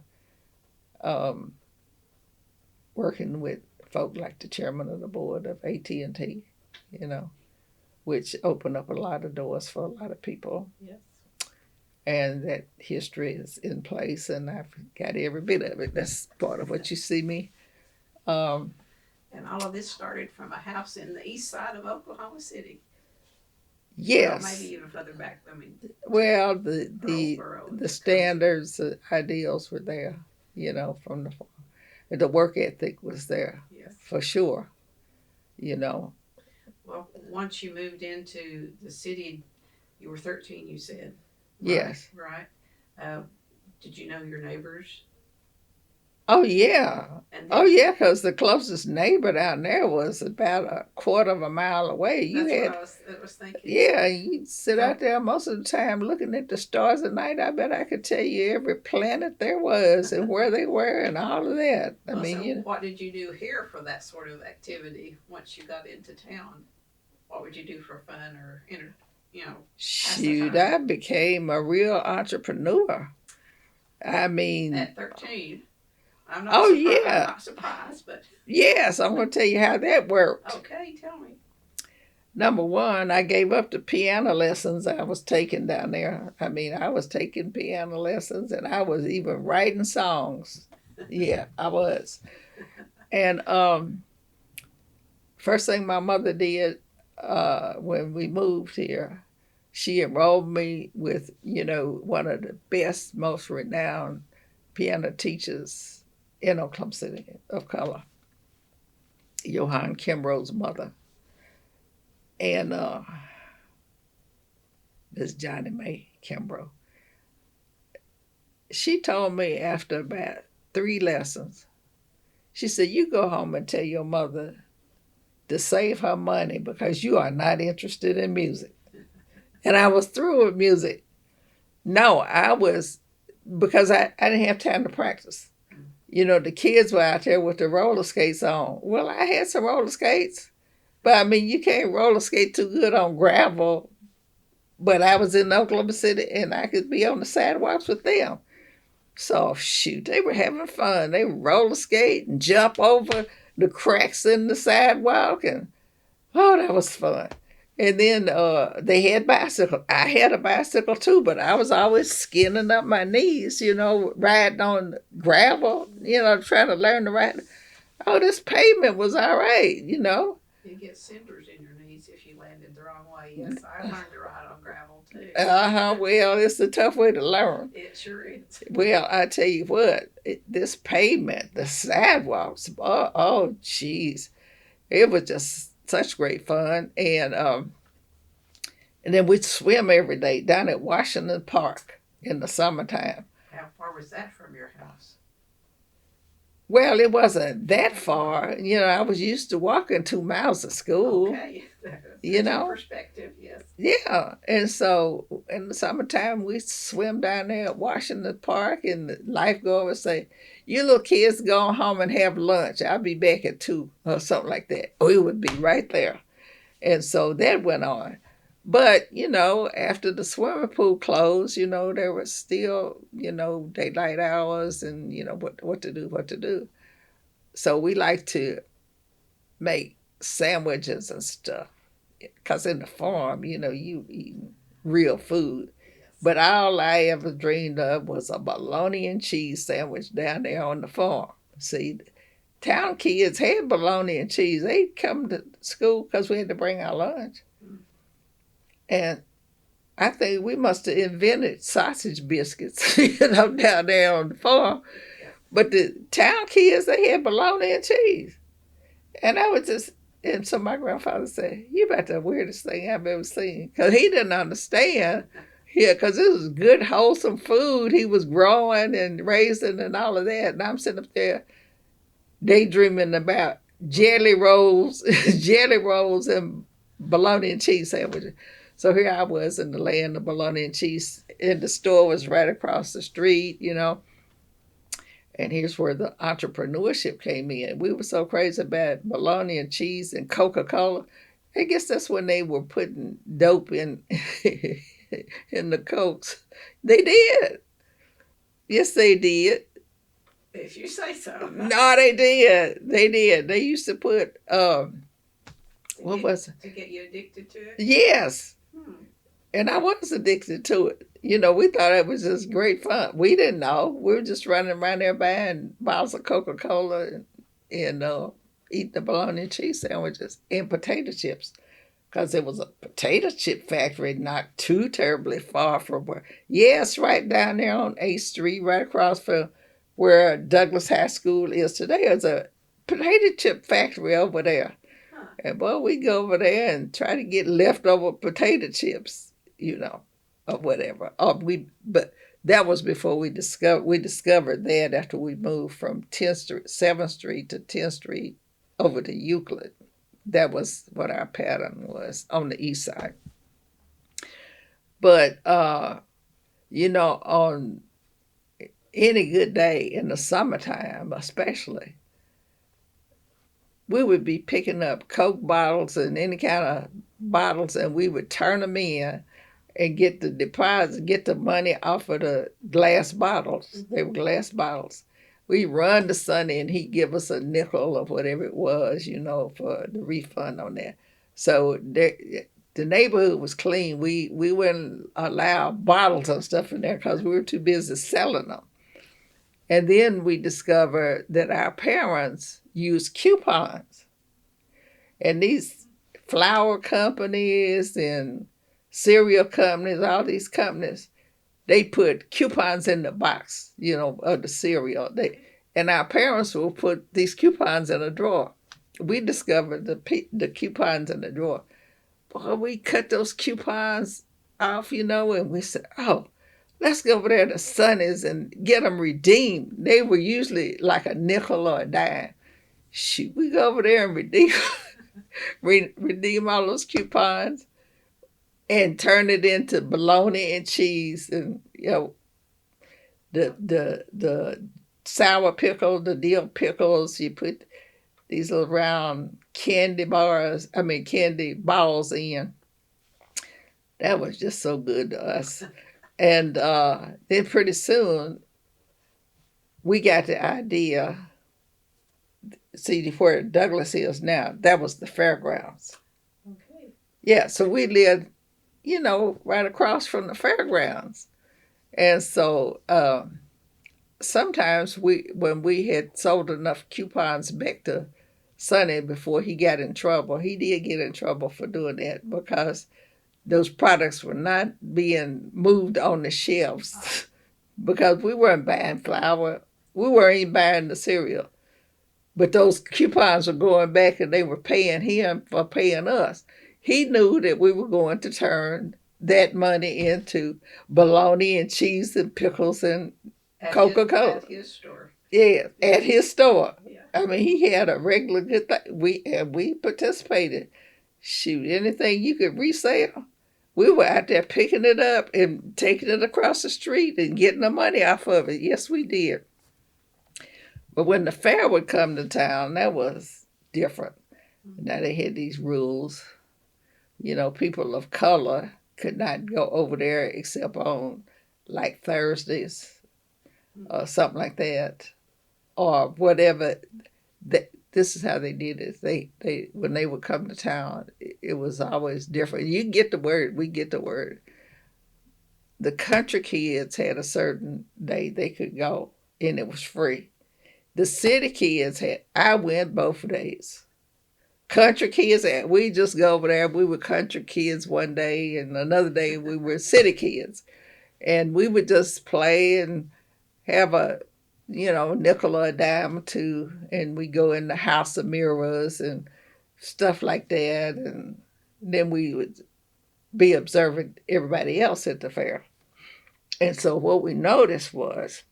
working with folk like the chairman of the board of AT&T, you know, which opened up a lot of doors for a lot of people. Yes. And that history is in place, and I've got every bit of it. That's part of what you see me. And all of this started from a house in the east side of Oklahoma City. Yes. Well, maybe even further back. I mean, well, Earlsboro, the standards, the ideals were there, you know, from the work ethic was there. Yes. For sure, you know. Well, once you moved into the city, you were 13, you said. Yes. Right. Did you know your neighbors? Oh, yeah. Oh, yeah, because the closest neighbor down there was about a quarter of a mile away. What I was thinking. Yeah, you'd sit out there most of the time looking at the stars at night. I bet I could tell you every planet there was and where they were and all of that. I mean, so you know. What did you do here for that sort of activity once you got into town? What would you do for fun or, you know? Shoot, I became a real entrepreneur. I mean. At 13. I'm not I'm not surprised, but. Yes, I'm going to tell you how that worked. Okay, tell me. Number one, I gave up the piano lessons I was taking down there. I mean, I was taking piano lessons and I was even writing songs. Yeah, I was. And first thing my mother did when we moved here, she enrolled me with, one of the best, most renowned piano teachers in Oklahoma City of color, Johann Kimbrough's mother. And Miss Johnny Mae Kimbrough. She told me after about 3 lessons, she said, you go home and tell your mother to save her money because you are not interested in music. And I was through with music. No, I was, because I didn't have time to practice. The kids were out there with the roller skates on. Well, I had some roller skates, but I mean, you can't roller skate too good on gravel. But I was in Oklahoma City and I could be on the sidewalks with them. So, shoot, they were having fun. They would roller skate and jump over the cracks in the sidewalk. And, oh, that was fun. And then they had bicycles. I had a bicycle too, but I was always skinning up my knees, riding on gravel, trying to learn to ride. Oh, this pavement was all right. You get cinders in your knees if you landed the wrong way. Yes, I learned to ride on gravel too. Well, it's a tough way to learn. It sure is. Well, I tell you what, this pavement, the sidewalks, oh, geez. It was just such great fun. And then we'd swim every day down at Washington Park in the summertime. How far was that from your house? Well, it wasn't that far. I was used to walking 2 miles to school. Okay. That's perspective, yes. Yeah. And so in the summertime, we swim down there at Washington Park, and the lifeguard would say, you little kids go home and have lunch. I'll be back at 2 or something like that. We would be right there. And so that went on. But, after the swimming pool closed, there was still, daylight hours and, what to do. So we like to make sandwiches and stuff. Because in the farm, you eating real food. Yes. But all I ever dreamed of was a bologna and cheese sandwich down there on the farm. See, town kids had bologna and cheese. They'd come to school because we had to bring our lunch. And I think we must have invented sausage biscuits, down there on the farm. But the town kids, they had bologna and cheese. And and so my grandfather said, you about the weirdest thing I've ever seen. Because he didn't understand. Yeah, because this was good, wholesome food he was growing and raising and all of that. And I'm sitting up there daydreaming about jelly rolls and bologna and cheese sandwiches. So here I was in the land of bologna and cheese, and the store was right across the street, And here's where the entrepreneurship came in. We were so crazy about bologna and cheese and Coca-Cola. I guess that's when they were putting dope in in the Cokes. They did. Yes, they did. If you say so. No, they did. They did. They used to put, what was it? To get you addicted to it? Yes. And I was addicted to it. We thought it was just great fun. We didn't know. We were just running around there buying bottles of Coca-Cola and eating the bologna and cheese sandwiches and potato chips. Because there was a potato chip factory not too terribly far from where. Yes, right down there on 8th Street, right across from where Douglas High School is today. There's a potato chip factory over there. And boy, we go over there and try to get leftover potato chips, or whatever. But that was before we discovered that after we moved from 7th Street to 10th Street over to Euclid. That was what our pattern was on the east side. But, on any good day in the summertime especially, we would be picking up Coke bottles and any kind of bottles, and we would turn them in and get the deposit, get the money off of the glass bottles. Mm-hmm. They were glass bottles. We run to Sonny, and he'd give us a nickel or whatever it was, for the refund on that. So the neighborhood was clean. We wouldn't allow bottles and stuff in there because we were too busy selling them. And then we discovered that our parents used coupons. And these flour companies and cereal companies, all these companies, they put coupons in the box, of the cereal. And our parents will put these coupons in a drawer. We discovered the coupons in the drawer. Boy, we cut those coupons off, and we said, oh, let's go over there to Sonny's and get them redeemed. They were usually like a nickel or a dime. Shoot, we go over there and redeem all those coupons and turn it into bologna and cheese, and the sour pickle, the dill pickles. You put these little round candy balls in. That was just so good to us. And then pretty soon we got the idea. See, where Douglas is now, that was the fairgrounds. Okay. Yeah, so we lived, right across from the fairgrounds. And so sometimes when we had sold enough coupons back to Sonny before he got in trouble, he did get in trouble for doing that because those products were not being moved on the shelves because we weren't buying flour. We weren't even buying the cereal. But those coupons were going back and they were paying him for paying us. He knew that we were going to turn that money into bologna and cheese and pickles and Coca-Cola. At his store. Yeah, at his store. Yeah. I mean, he had a regular good thing. We participated. Shoot, anything you could resell. We were out there picking it up and taking it across the street and getting the money off of it. Yes, we did. But when the fair would come to town, that was different. Now they had these rules. People of color could not go over there except on like Thursdays or something like that, or whatever. This is how they did it. They when they would come to town, it was always different. You get the word, we get the word. The country kids had a certain day they could go, and it was free. The city kids I went both days. Country kids, we just go over there. We were country kids one day, and another day we were city kids. And we would just play and have a, nickel or a dime or two, and we go in the House of Mirrors and stuff like that. And then we would be observing everybody else at the fair. And so what we noticed was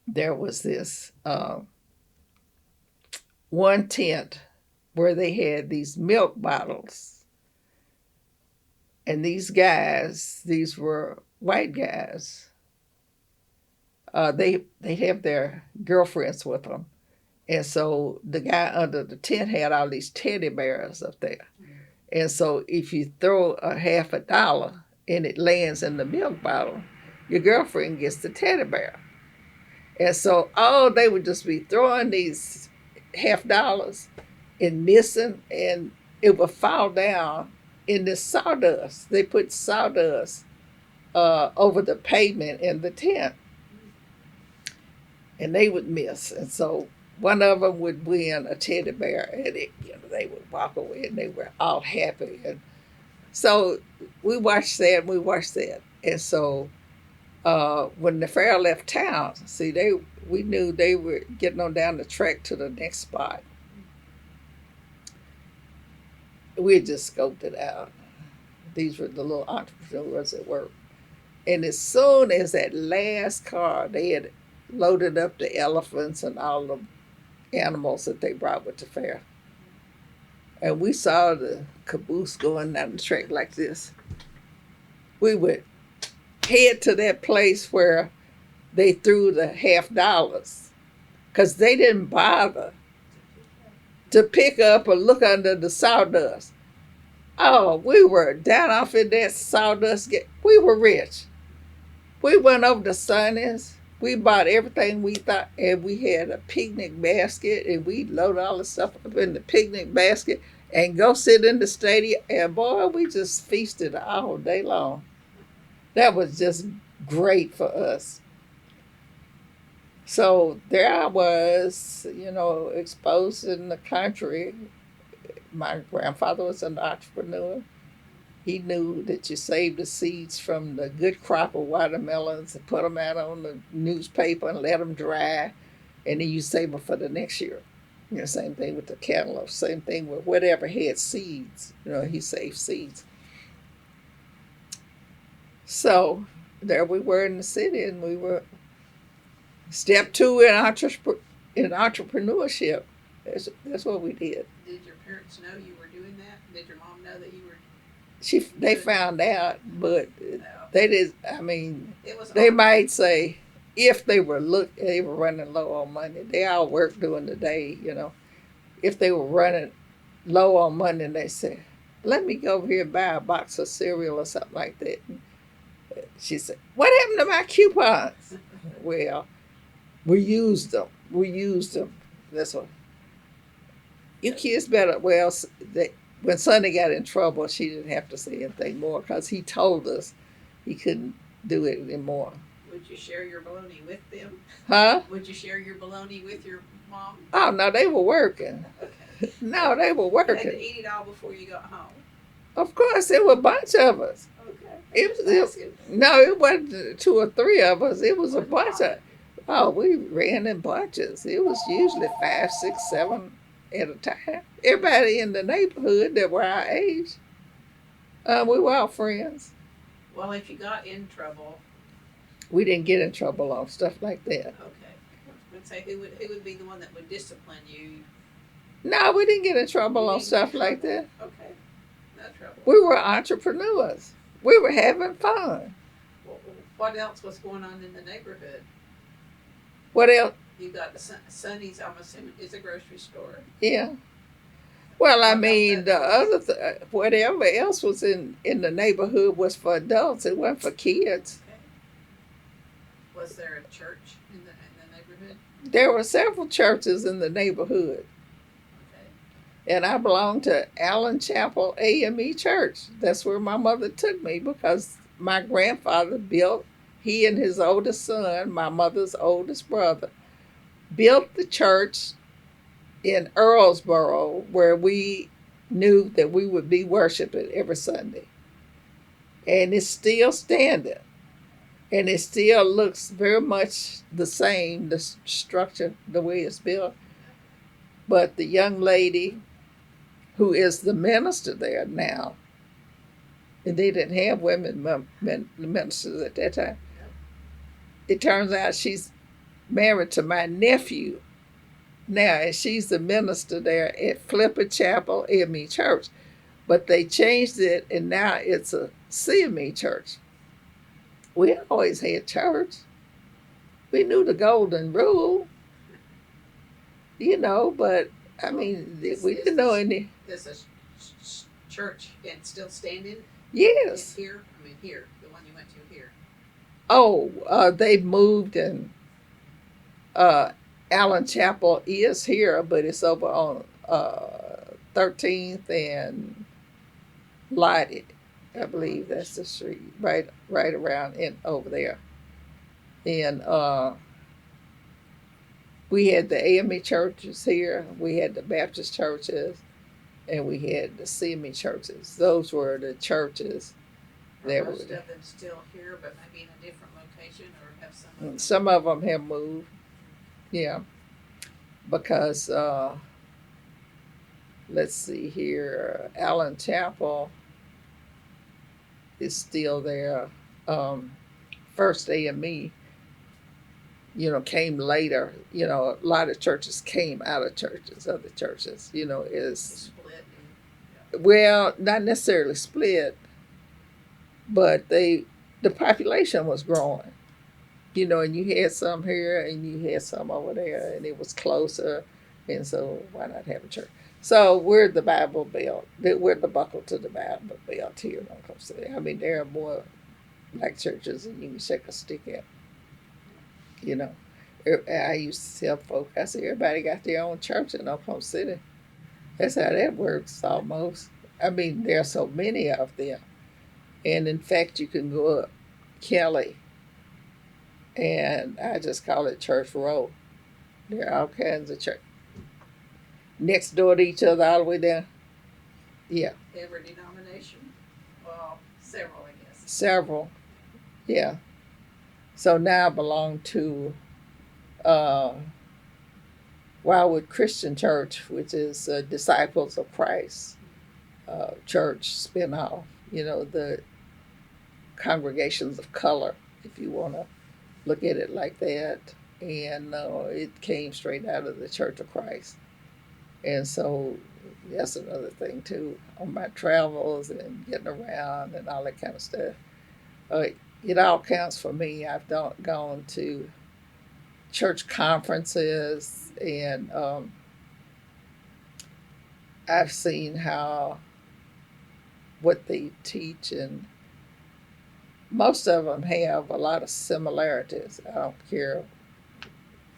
there was this one tent where they had these milk bottles. And these were white guys. They'd have their girlfriends with them. And so the guy under the tent had all these teddy bears up there. And so if you throw a half a dollar and it lands in the milk bottle, your girlfriend gets the teddy bear. And so they would just be throwing these $50 and missing, and it would fall down in the sawdust. They put sawdust over the pavement in the tent, and they would miss. And so one of them would win a teddy bear, and they would walk away, and they were all happy. And so we watched that. And so when the fair left town, we knew they were getting on down the track to the next spot. We just scoped it out. These were the little entrepreneurs at work. And as soon as that last car, they had loaded up the elephants and all the animals that they brought with the fair. And we saw the caboose going down the track like this. We would head to that place where they threw the $50 because they didn't bother to pick up or look under the sawdust. Oh, we were down off in that sawdust. We were rich. We went over to Sonny's. We bought everything we thought, and we had a picnic basket, and we loaded all the stuff up in the picnic basket and go sit in the stadium. And boy, we just feasted all day long. That was just great for us. So there I was, exposed in the country my grandfather was an entrepreneur. He knew that you save the seeds from the good crop of watermelons and put them out on the newspaper and let them dry, and then you save them for the next year. You know, same thing with the cantaloupe. Same thing with whatever had seeds. You know, he saved seeds. So there we were in the city, and we were step two in entrepreneurship. That's what we did. Did your parents know you were doing that? Did your mom know that you were? They found out, but No. they did. I mean, It was they hard. might say if they were running low on money. They all worked during the day, you know. If they were running low on money, and they said, "Let me go over here and buy a box of cereal or something like that." She said, "What happened to my coupons?" Well, we used them. We used them. That's what. You kids better. Well, when Sonny got in trouble, she didn't have to say anything more because he told us he couldn't do it anymore. Would you share your bologna with them? Huh? Would you share your bologna with your mom? Oh, no, they were working. Okay. No, they were You had working. to eat it all before you got home. Of course, there were a bunch of us. Okay. It wasn't two or three of us. It was a bunch of. Oh, we ran in bunches. It was usually 5, 6, 7 at a time. Everybody in the neighborhood that were our age, we were all friends. Well, if you got in trouble, We didn't get in trouble on stuff like that. okay. Let's say who would be the one that would discipline you? No, we didn't get in trouble You on didn't get in stuff like that. trouble? Okay. No trouble. We were entrepreneurs. We were having fun. What else was going on in the neighborhood? What else? You got the Sonny's, I'm assuming, is a grocery store. Yeah. Well, I What mean, about the that? other whatever else was in the neighborhood was for adults. It wasn't for kids. Okay. Was there a church in the neighborhood? There were several churches in the neighborhood, Okay. and I belonged to Allen Chapel AME Church. That's where my mother took me because my grandfather built. He and his oldest son, my mother's oldest brother, built the church in Earlsboro where we knew that we would be worshiping every Sunday. And it's still standing. And it still looks very much the same, the structure, the way it's built. But the young lady who is the minister there now, and they didn't have women ministers at that time, it turns out she's married to my nephew now, and she's the minister there at Flipper Chapel AME Church. But they changed it, and now it's a CME church. We always had church. We knew the golden rule, you know, but I mean, we didn't know any. This is church and still standing? Yes. Here? I mean, here. The one you went to here. Oh, they moved, and Allen Chapel is here, but it's over on 13th and Lighted. I believe that's the street, right around in over there. And we had the AME churches here, we had the Baptist churches, and we had the CME churches. Those were the churches. Are most of them still here, but maybe in a different location, or have some of them? Some of them have moved. Yeah, because let's see here, Allen Chapel is still there. First AME, came later. A lot of churches came out of churches. Other churches, is Split. well, not necessarily split, but the population was growing. And you had some here and you had some over there, and it was closer, and so why not have a church? So we're the Bible Belt. We're the buckle to the Bible Belt here in OKC. I mean, there are more black churches than you can shake a stick at. I used to tell folk, I said, everybody got their own church in Oklahoma City. That's how that works almost. I mean, there are so many of them. And in fact, you can go up Kelly, and I just call it Church Row. There are all kinds of church next door to each other all the way down. Yeah. Every denomination? Well, several, I guess. Several. Yeah. So now I belong to uh, Wildwood Christian Church, which is Disciples of Christ church spinoff. You know, the congregations of color, if you want to look at it like that. And it came straight out of the Church of Christ. And so that's another thing too on my travels and getting around and all that kind of stuff. Uh, it all counts for me. I've gone to church conferences and I've seen how what they teach, and most of them have a lot of similarities. I don't care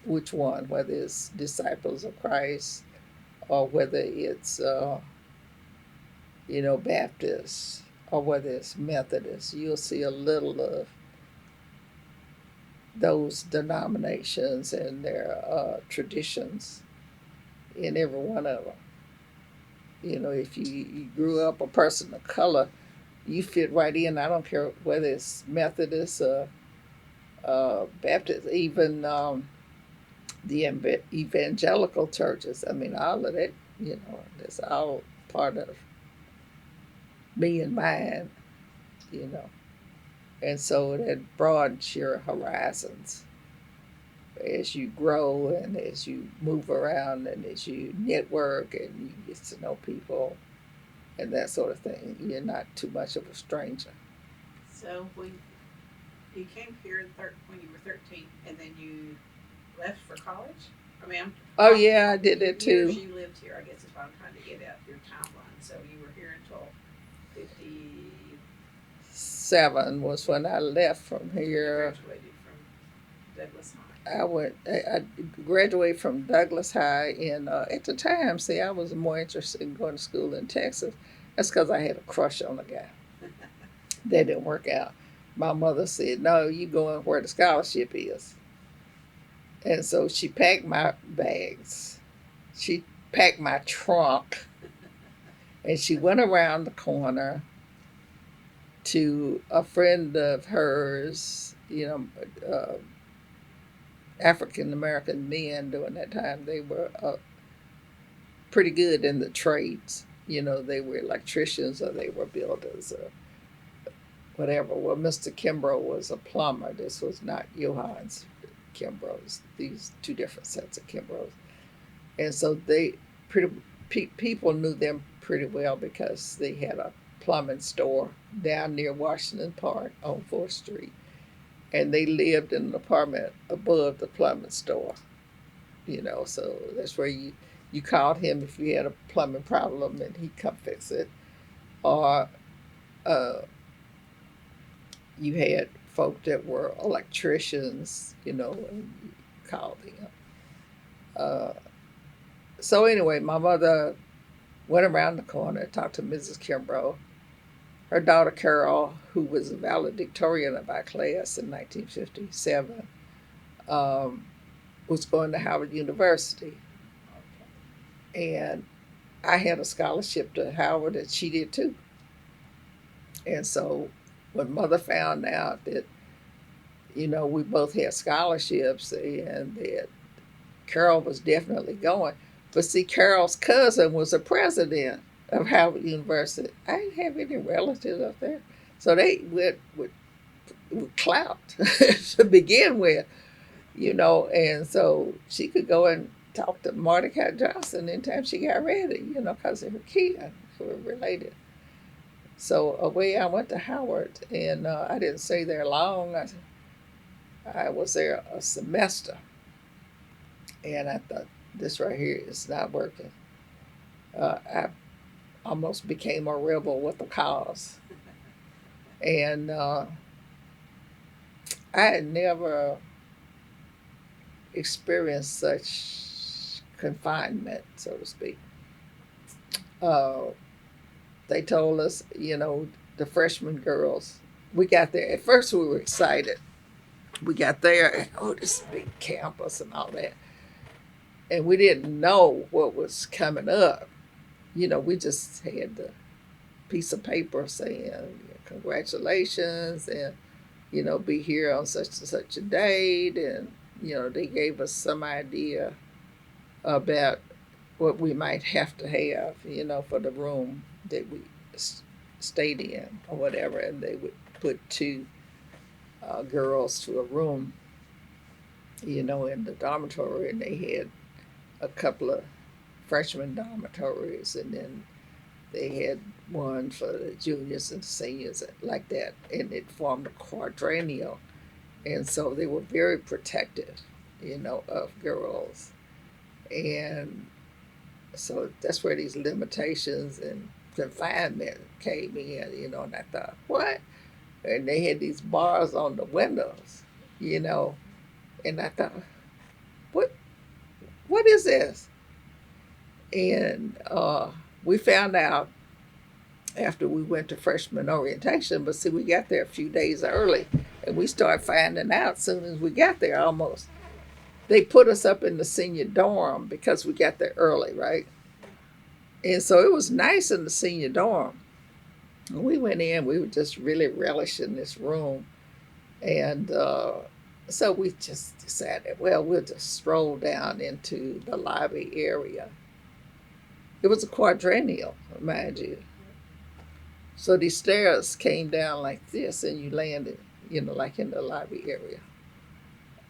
which one, whether it's Disciples of Christ or whether it's Baptist or whether it's Methodist. You'll see a little of those denominations and their traditions in every one of them. If you grew up a person of color, you fit right in. I don't care whether it's Methodist or Baptist, even the evangelical churches. I mean, all of that, that's all part of me and mine, you know. And so that broadens your horizons as you grow and as you move around and as you network and you get to know people and that sort of thing. You're not too much of a stranger. So when you came here when you were 13, and then you left for college? I mean, oh yeah, I did that too. Years you lived here, I guess is what I'm trying to get at, your timeline. So you were here until 57 was when I left from here. You graduated from Douglas High. I graduated from Douglas High, and at the time, see, I was more interested in going to school in Texas. That's because I had a crush on a guy. That didn't work out. My mother said, "No, you going where the scholarship is." And so she packed my bags. She packed my trunk, and she went around the corner to a friend of hers, African American men during that time. They were pretty good in the trades. They were electricians or they were builders or whatever. Well, Mr. Kimbrough was a plumber. This was not Johan's Kimbroughs. These two different sets of Kimbroughs. And so people knew them pretty well because they had a plumbing store down near Washington Park on 4th Street. And they lived in an apartment above the plumbing store. So that's where you called him if you had a plumbing problem and he'd come fix it. Or you had folk that were electricians, and you called them. So anyway, my mother went around the corner, talked to Mrs. Kimbrough. Her daughter Carol, who was a valedictorian of our class in 1957, was going to Howard University. And I had a scholarship to Howard, and she did too. And so when Mother found out that, we both had scholarships and that Carol was definitely going. But see, Carol's cousin was a president of Howard University. I didn't have any relatives up there. So they went with clout to begin with, and so she could go and talk to Mordecai Johnson anytime she got ready, because of her kid. They were related. So away I went to Howard, and I didn't stay there long. I was there a semester, and I thought, this right here is not working. I almost became a rebel with a cause. And I had never experienced such confinement, so to speak. They told us, the freshman girls, we got there. At first we were excited. We got there, and this big campus and all that. And we didn't know what was coming up. we just had the piece of paper saying congratulations and be here on such and such a date, and they gave us some idea about what we might have to have, for the room that we stayed in or whatever, and they would put two girls to a room, in the dormitory, and they had a couple of freshman dormitories, and then they had one for the juniors and seniors like that, and it formed a quadrennial, and so they were very protective, of girls, and so that's where these limitations and confinement came in, and I thought, what? And they had these bars on the windows, and I thought, what, what is this? And we found out after we went to freshman orientation, but see, we got there a few days early, and we started finding out as soon as we got there almost. They put us up in the senior dorm because we got there early, right? And so it was nice in the senior dorm. When we went in, we were just really relishing this room. And so we just decided, well, we'll just stroll down into the lobby area. It was a quadrennial, mind you. So these stairs came down like this, and you landed, like in the lobby area.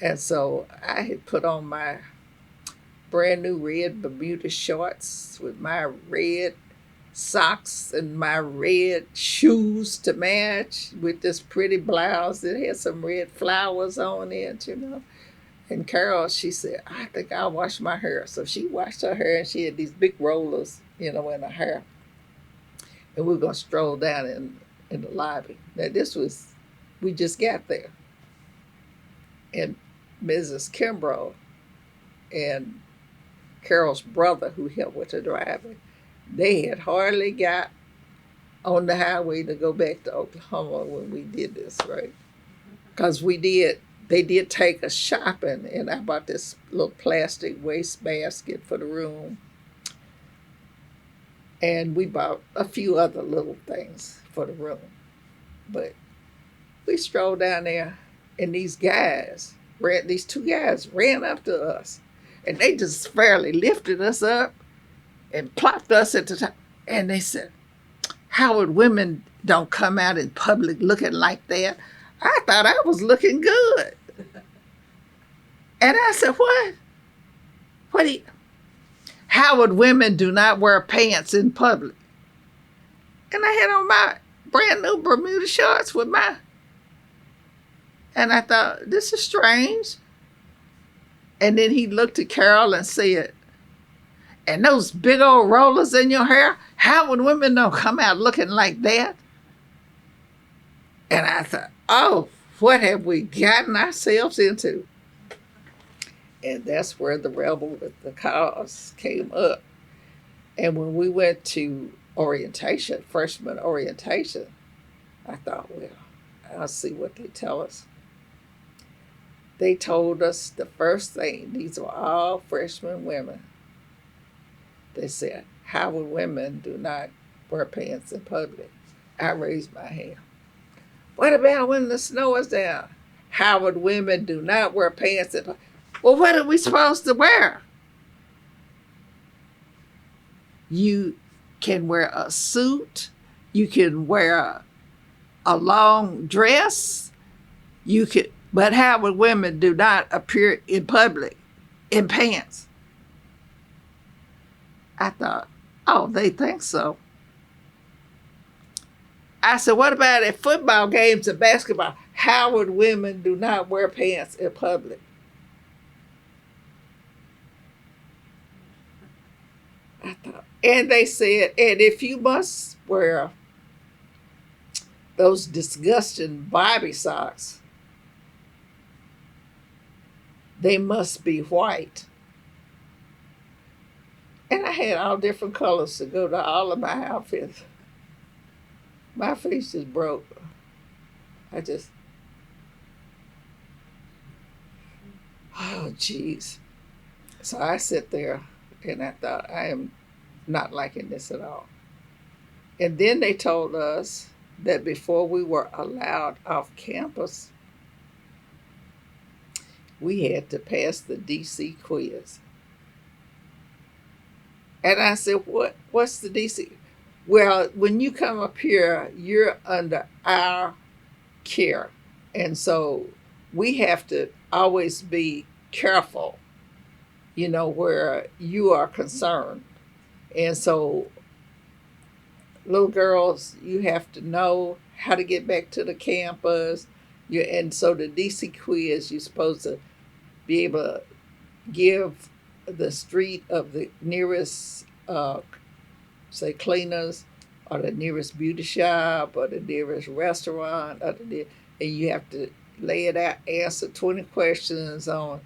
And so I had put on my brand new red Bermuda shorts with my red socks and my red shoes to match with this pretty blouse that had some red flowers on it, And Carol, she said, I think I'll wash my hair. So she washed her hair, and she had these big rollers, in her hair. And we were going to stroll down in the lobby. Now, we just got there. And Mrs. Kimbrough and Carol's brother, who helped with the driving, they had hardly got on the highway to go back to Oklahoma when we did this, right? Because they did take us shopping, and I bought this little plastic waste basket for the room. And we bought a few other little things for the room. But we strolled down there, and these two guys ran up to us, and they just fairly lifted us up and plopped us at the top. And they said, Howard women don't come out in public looking like that. I thought I was looking good. And I said, what? Howard women do not wear pants in public. And I had on my brand new Bermuda shorts and I thought, this is strange. And then he looked at Carol and said, and those big old rollers in your hair, Howard women don't come out looking like that. And I thought, oh, what have we gotten ourselves into? And that's where the rebel with the cause came up. And when we went to orientation, freshman orientation, I thought, well, I'll see what they tell us. They told us the first thing, these were all freshman women. They said, Howard women do not wear pants in public. I raised my hand. What about when the snow is down? Howard women do not wear pants in public. Well, what are we supposed to wear? You can wear a suit. You can wear a long dress. But Howard women do not appear in public in pants. I thought, oh, they think so. I said, what about at football games and basketball? Howard women do not wear pants in public. I thought, and they said, and if you must wear those disgusting Bobby socks, they must be white. And I had all different colors to go to all of my outfits. My face just broke. Oh, geez. So I sit there and I thought, I am not liking this at all. And then they told us that before we were allowed off campus, we had to pass the DC quiz. And I said, what's the DC? Well, when you come up here, you're under our care. And so we have to always be careful, where you are concerned. And so, little girls, you have to know how to get back to the campus. And so the DC quiz, you're supposed to be able to give the street of the nearest, say, cleaners, or the nearest beauty shop, or the nearest restaurant, and you have to lay it out, answer 20 questions on,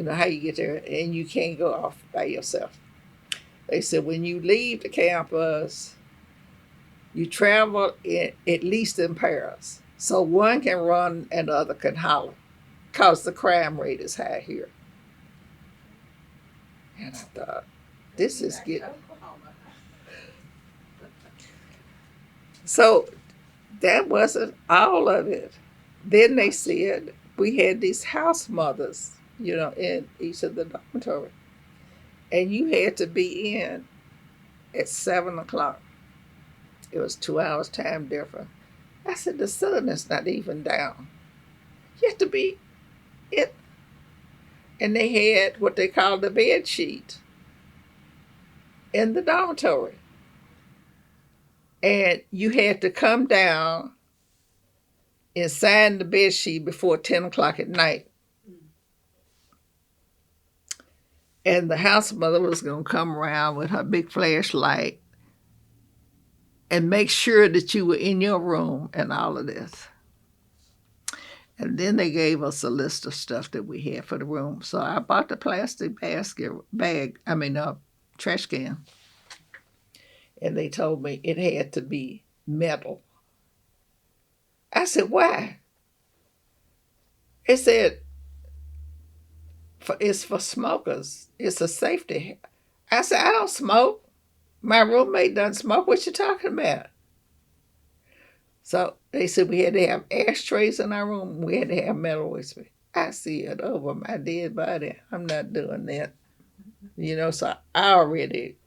how you get there, and you can't go off by yourself. They said when you leave the campus, you travel at least in pairs. So one can run and the other can holler, because the crime rate is high here. And I thought, this is getting... So that wasn't all of it. Then they said we had these house mothers, in each of the dormitories. And you had to be in at 7 o'clock. It was 2 hours time difference. I said, the sun is not even down. You have to be in. And they had what they called the bed sheet in the dormitory. And you had to come down and sign the bed sheet before 10 o'clock at night. And the house mother was going to come around with her big flashlight and make sure that you were in your room and all of this. And then they gave us a list of stuff that we had for the room. So I bought the plastic trash can. And they told me it had to be metal. I said, why? It said, it's for smokers. It's a safety. I said, I don't smoke. My roommate doesn't smoke. What you talking about? So they said we had to have ashtrays in our room. We had to have metal with me. I see it over my dead body. I'm not doing that. So I already,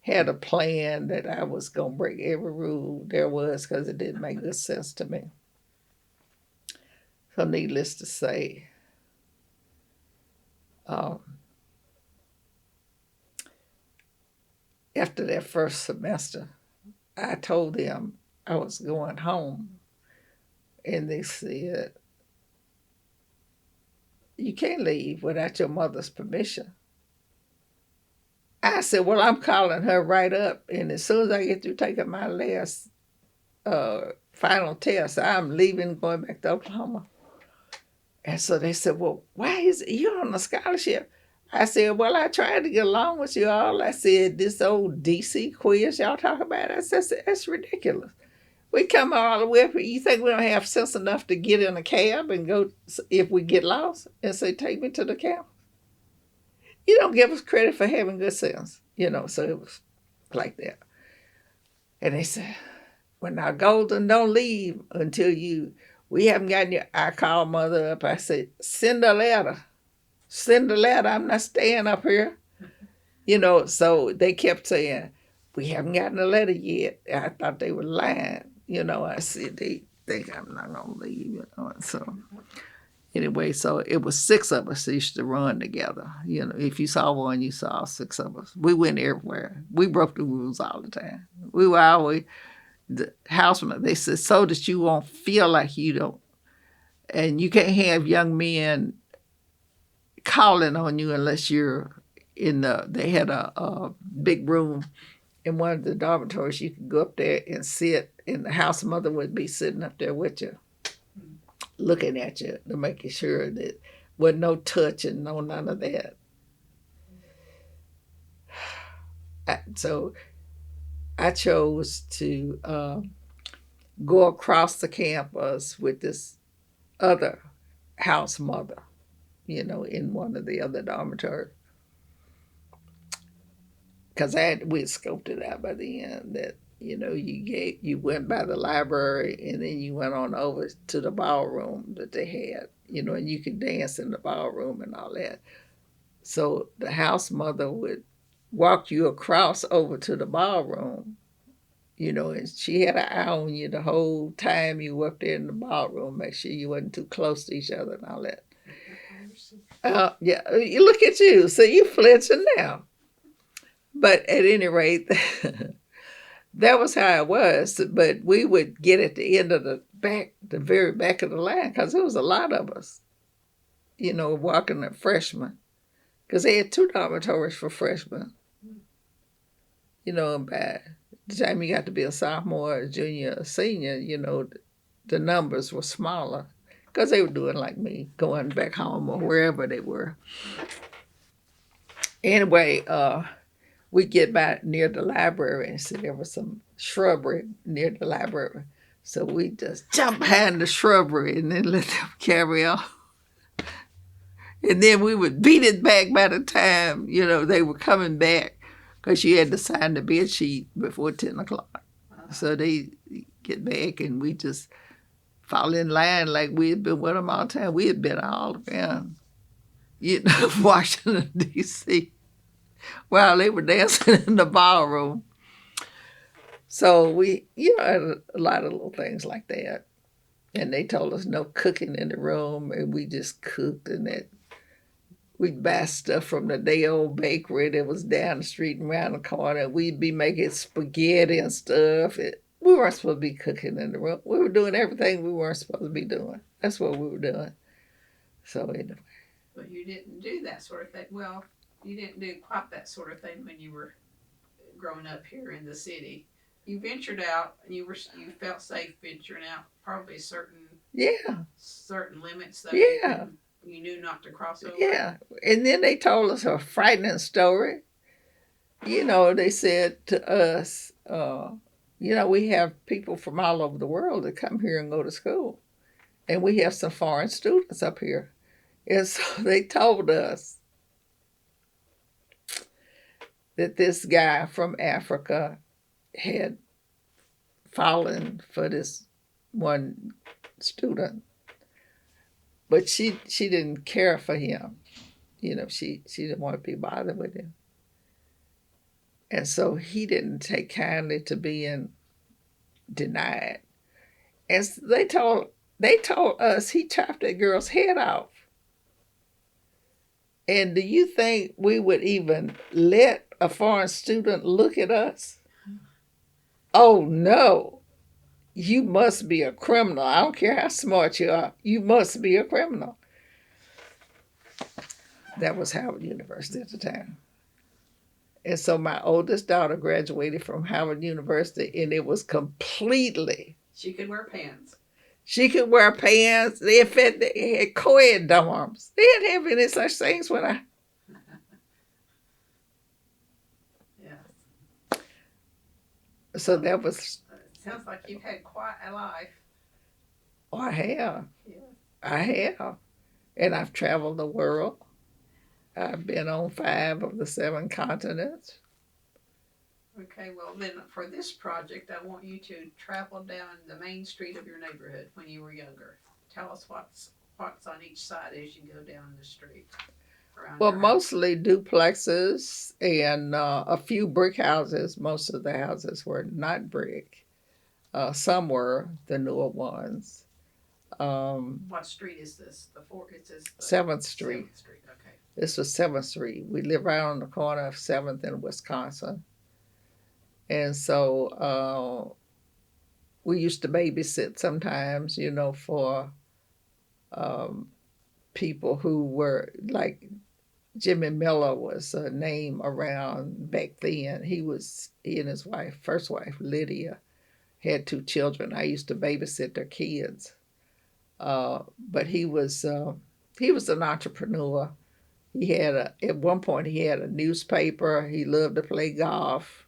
had a plan that I was going to break every rule there was, because it didn't make good sense to me. So needless to say, after that first semester, I told them I was going home. And they said, you can't leave without your mother's permission. I said, well, I'm calling her right up. And as soon as I get through taking my last final test, I'm leaving, going back to Oklahoma. And so they said, well, why is you on a scholarship? I said, well, I tried to get along with you all. I said, this old DC quiz y'all talk about, I said, that's ridiculous. We come all the way up here. You think we don't have sense enough to get in a cab and go, if we get lost, and say, take me to the camp? You don't give us credit for having good sense, so it was like that. And they said, well, now, Golden, don't leave until we haven't gotten you. I called Mother up. I said, send a letter. Send a letter. I'm not staying up here. So they kept saying, we haven't gotten a letter yet. I thought they were lying. I said, they think I'm not going to leave, So anyway, so it was 6 of us that used to run together. If you saw one, you saw 6 of us. We went everywhere. We broke the rules all the time. We were always, the houseman, they said, so that you won't feel like you don't. And you can't have young men calling on you unless you're they had a big room in one of the dormitories. You could go up there and sit, and the house mother would be sitting up there with you, looking at you to make sure that wasn't no touching, no none of that. So I chose to go across the campus with this other house mother, in one of the other dormitories. because we had scoped it out by the end that you went by the library and then you went on over to the ballroom that they had, and you could dance in the ballroom and all that. So the house mother would walk you across over to the ballroom, and she had an eye on you the whole time you were up there in the ballroom, make sure you wasn't too close to each other and all that. Yeah, you look at you, so you flinching now. But at any rate, that was how it was. But we would get at the end of the very back of the line, because there was a lot of us, walking the freshmen, because they had 2 dormitories for freshmen. And by the time you got to be a sophomore, a junior, a senior, the numbers were smaller, because they were doing like me, going back home or wherever they were. Anyway, we get back near the library and see there was some shrubbery near the library. So we just jump behind the shrubbery and then let them carry on. And then we would beat it back by the time, they were coming back, because you had to sign the bed sheet before 10 o'clock. So they get back and we just fall in line like we had been with them all the time. We had been all around, Washington, D.C., while they were dancing in the ballroom. So we, had a lot of little things like that. And they told us no cooking in the room, and we just cooked, and we'd buy stuff from the day-old bakery that was down the street and around the corner. We'd be making spaghetti and stuff. We weren't supposed to be cooking in the room. We were doing everything we weren't supposed to be doing. That's what we were doing. So anyway. But you didn't do that sort of thing. Well, you didn't do quite that sort of thing when you were growing up here in the city. You ventured out, and you felt safe venturing out. Probably certain limits that you knew not to cross over. Yeah, and then they told us a frightening story. They said to us, we have people from all over the world that come here and go to school, and we have some foreign students up here. And so they told us that this guy from Africa had fallen for this one student, but she didn't care for him. She didn't want to be bothered with him. And so he didn't take kindly to being denied. And they told us he chopped that girl's head off. And do you think we would even let a foreign student look at us? Oh, no. You must be a criminal. I don't care how smart you are. You must be a criminal. That was Howard University at the time. And so my oldest daughter graduated from Howard University, and it was completely... She could wear pants. She could wear pants. In fact, they had co-ed dorms. They didn't have any such things when I... Yeah. So that was... Sounds like you've had quite a life. Oh, I have. Yeah. I have. And I've traveled the world. I've been on 5 of the 7 continents. Okay, well then for this project, I want you to travel down the main street of your neighborhood when you were younger. Tell us what's on each side as you go down the street. Well, mostly duplexes and a few brick houses. Most of the houses were not brick. Some were, the newer ones. What street is this? It says 7th Street. 7th Street, okay. This was 7th Street. We live right on the corner of 7th and Wisconsin. And so we used to babysit sometimes, for people who were like Jimmy Miller was a name around back then. He and his first wife, Lydia, had 2 children. I used to babysit their kids. But he was an entrepreneur. At one point he had a newspaper. He loved to play golf.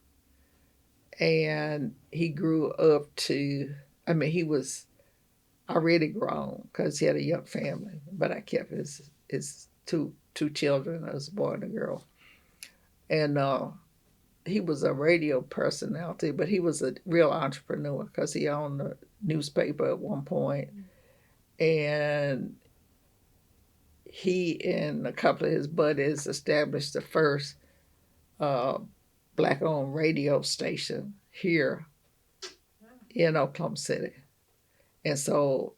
And he grew up he was already grown because he had a young family. But I kept his two children, a boy and a girl. And he was a radio personality, but he was a real entrepreneur because he owned a newspaper at one point, and he and a couple of his buddies established the first uh, black-owned radio station here in Oklahoma City, and so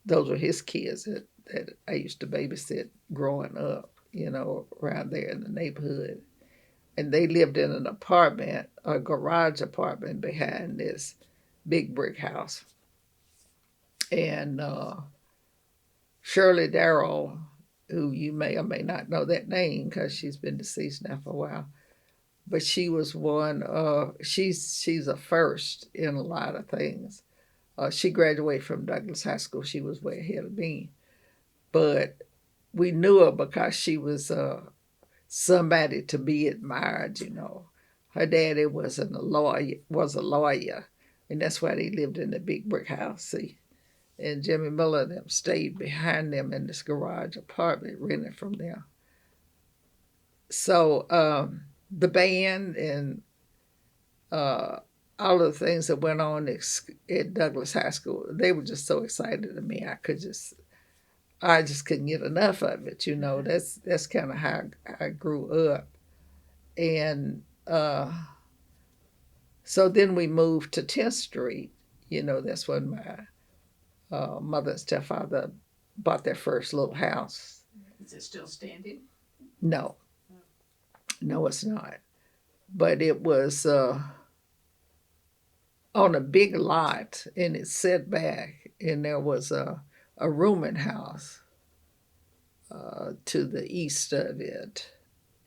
those were his kids that I used to babysit growing up, around there in the neighborhood. And they lived in an apartment, a garage apartment behind this big brick house. And Shirley Darrell, who you may or may not know that name because she's been deceased now for a while, but she was one. She's a first in a lot of things. She graduated from Douglas High School. She was way ahead of me, but we knew her because she was somebody to be admired. Her daddy was a lawyer, and that's why they lived in the big brick house. See, and Jimmy Miller and them stayed behind them in this garage apartment rented from them. So the band and all of the things that went on at Douglas High School, they were just so excited to me. I just couldn't get enough of it. That's kind of how I grew up. And so then we moved to 10th Street. That's when my mother and stepfather bought their first little house. Is it still standing? No. No, it's not. But it was on a big lot, and it's set back, and there was a rooming house to the east of it.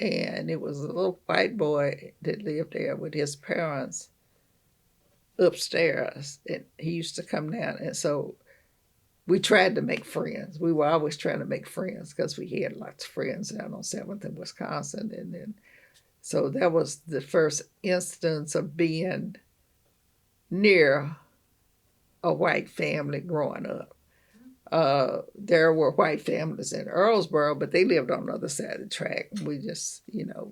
And it was a little white boy that lived there with his parents upstairs. And he used to come down. And so we tried to make friends. We were always trying to make friends because we had lots of friends down on 7th in Wisconsin. And then, so that was the first instance of being near a white family growing up. There were white families in Earlsboro, but they lived on the other side of the track. We just,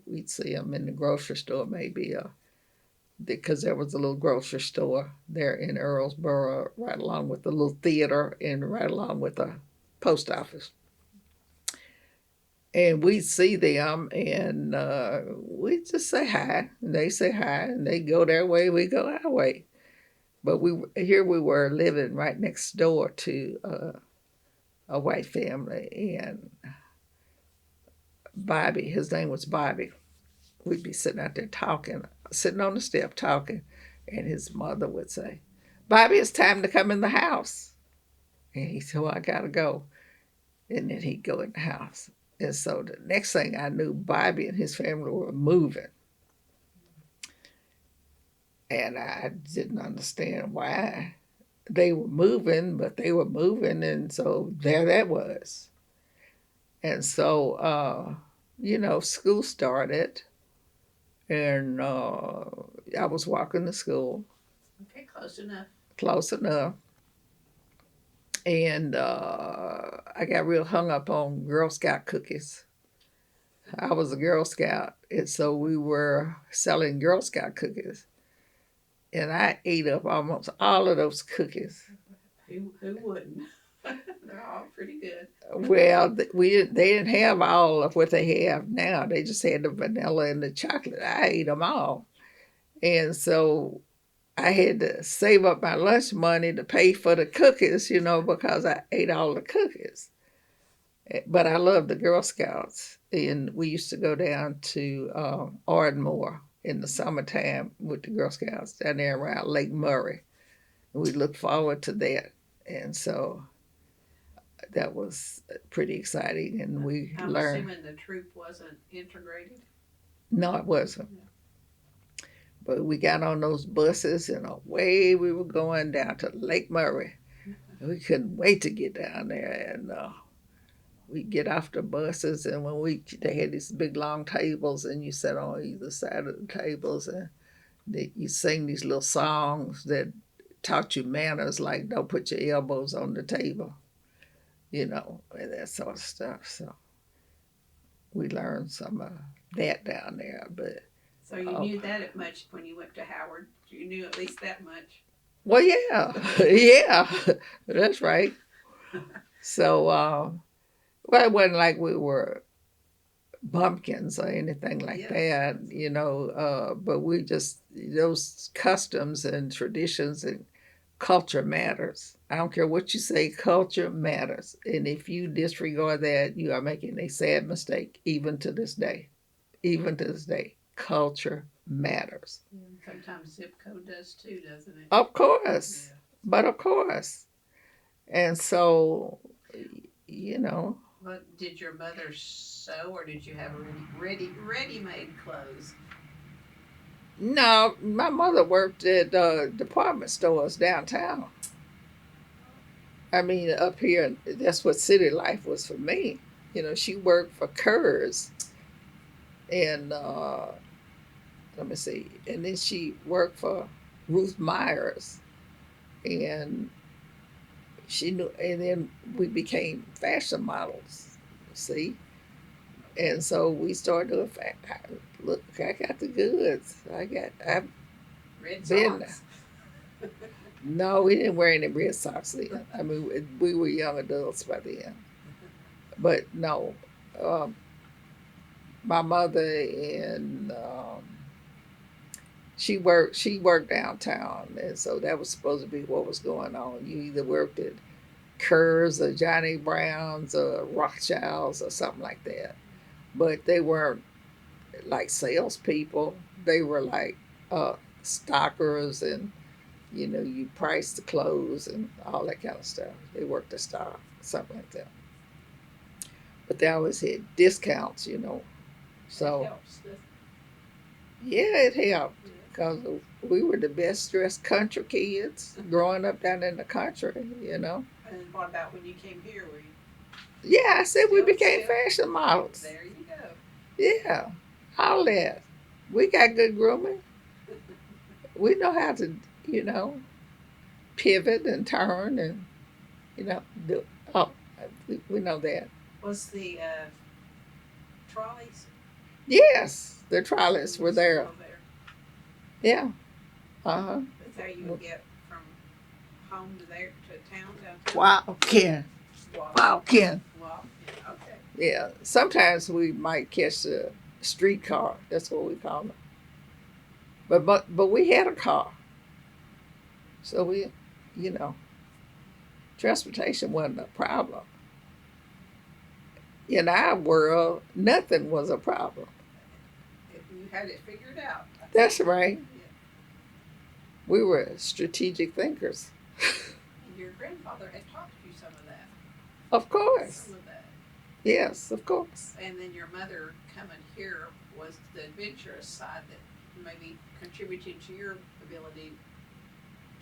we'd see them in the grocery store maybe, because there was a little grocery store there in Earlsboro, right along with the little theater and right along with the post office. And we'd see them, and we'd just say hi, and they say hi, and they go their way, we go our way. But we were living right next door to a white family, and Bobby, his name was Bobby. We'd be sitting out there talking, sitting on the step talking, and his mother would say, "Bobby, it's time to come in the house." And he said, "Well, I gotta go." And then he'd go in the house. And so the next thing I knew, Bobby and his family were moving. And I didn't understand why they were moving, but they were moving, and so there that was. And so, school started, and I was walking to school. Okay, close enough. Close enough. And I got real hung up on Girl Scout cookies. I was a Girl Scout, and so we were selling Girl Scout cookies. And I ate up almost all of those cookies. Who wouldn't? They're all pretty good. Well, they didn't have all of what they have now. They just had the vanilla and the chocolate. I ate them all. And so I had to save up my lunch money to pay for the cookies, because I ate all the cookies. But I loved the Girl Scouts. And we used to go down to Ardmore in the summertime with the Girl Scouts down there around Lake Murray. And we looked forward to that. And so that was pretty exciting. And we I'm learned. assuming the troop wasn't integrated? No, it wasn't. Yeah. But we got on those buses and away we were going down to Lake Murray. We couldn't wait to get down there. And we get off the buses, and they had these big long tables, and you sat on either side of the tables, and you sing these little songs that taught you manners, like don't put your elbows on the table, and that sort of stuff. So we learned some of that down there. But So you knew that much when you went to Howard. You knew at least that much. Well, yeah, yeah, that's right. So, well, it wasn't like we were bumpkins or anything like Yes. that, but we just, those customs and traditions and culture matters. I don't care what you say, culture matters. And if you disregard that, you are making a sad mistake, even to this day. Even to this day, culture matters. Sometimes zip code does too, doesn't it? Of course. Yeah. But of course. And so, you know. But did your mother sew, or did you have ready-made clothes? No, my mother worked at department stores downtown. I mean, up here, that's what city life was for me. She worked for Kurz, and let me see, and then she worked for Ruth Myers, and she knew, and then we became fashion models. See, and so we started doing. Look, I got the goods. I've Red been. Socks. No, we didn't wear any red socks then. I mean, we were young adults by then. But no, my mother and she worked downtown, and so that was supposed to be what was going on. You either worked at Kurz or Johnny Brown's or Rothschild's or something like that. But they weren't like salespeople. They were like stockers, and you price the clothes and all that kind of stuff. They worked the stock, something like that. But they always had discounts, So it helps. yeah, it helped because we were the best dressed country kids growing up down in the country. And what about when you came here? Were you? Yeah, I said we became fashion models. There you go. Yeah, all that. We got good grooming. We know how to, pivot and turn and, do. Oh, we know that. Was the trolleys? Yes, the trolleys were there. Yeah. That's how you would get from home to there to town downtown. Wow, Ken. Wow, Ken. Wow. Okay. Yeah. Sometimes we might catch a streetcar. That's what we call them. But we had a car, so we, transportation wasn't a problem. In our world, nothing was a problem. You had it figured out. That's right. Yeah. We were strategic thinkers. And your grandfather had taught you some of that. Of course. Some of that. Yes, of course. And then your mother coming here was the adventurous side that maybe contributed to your ability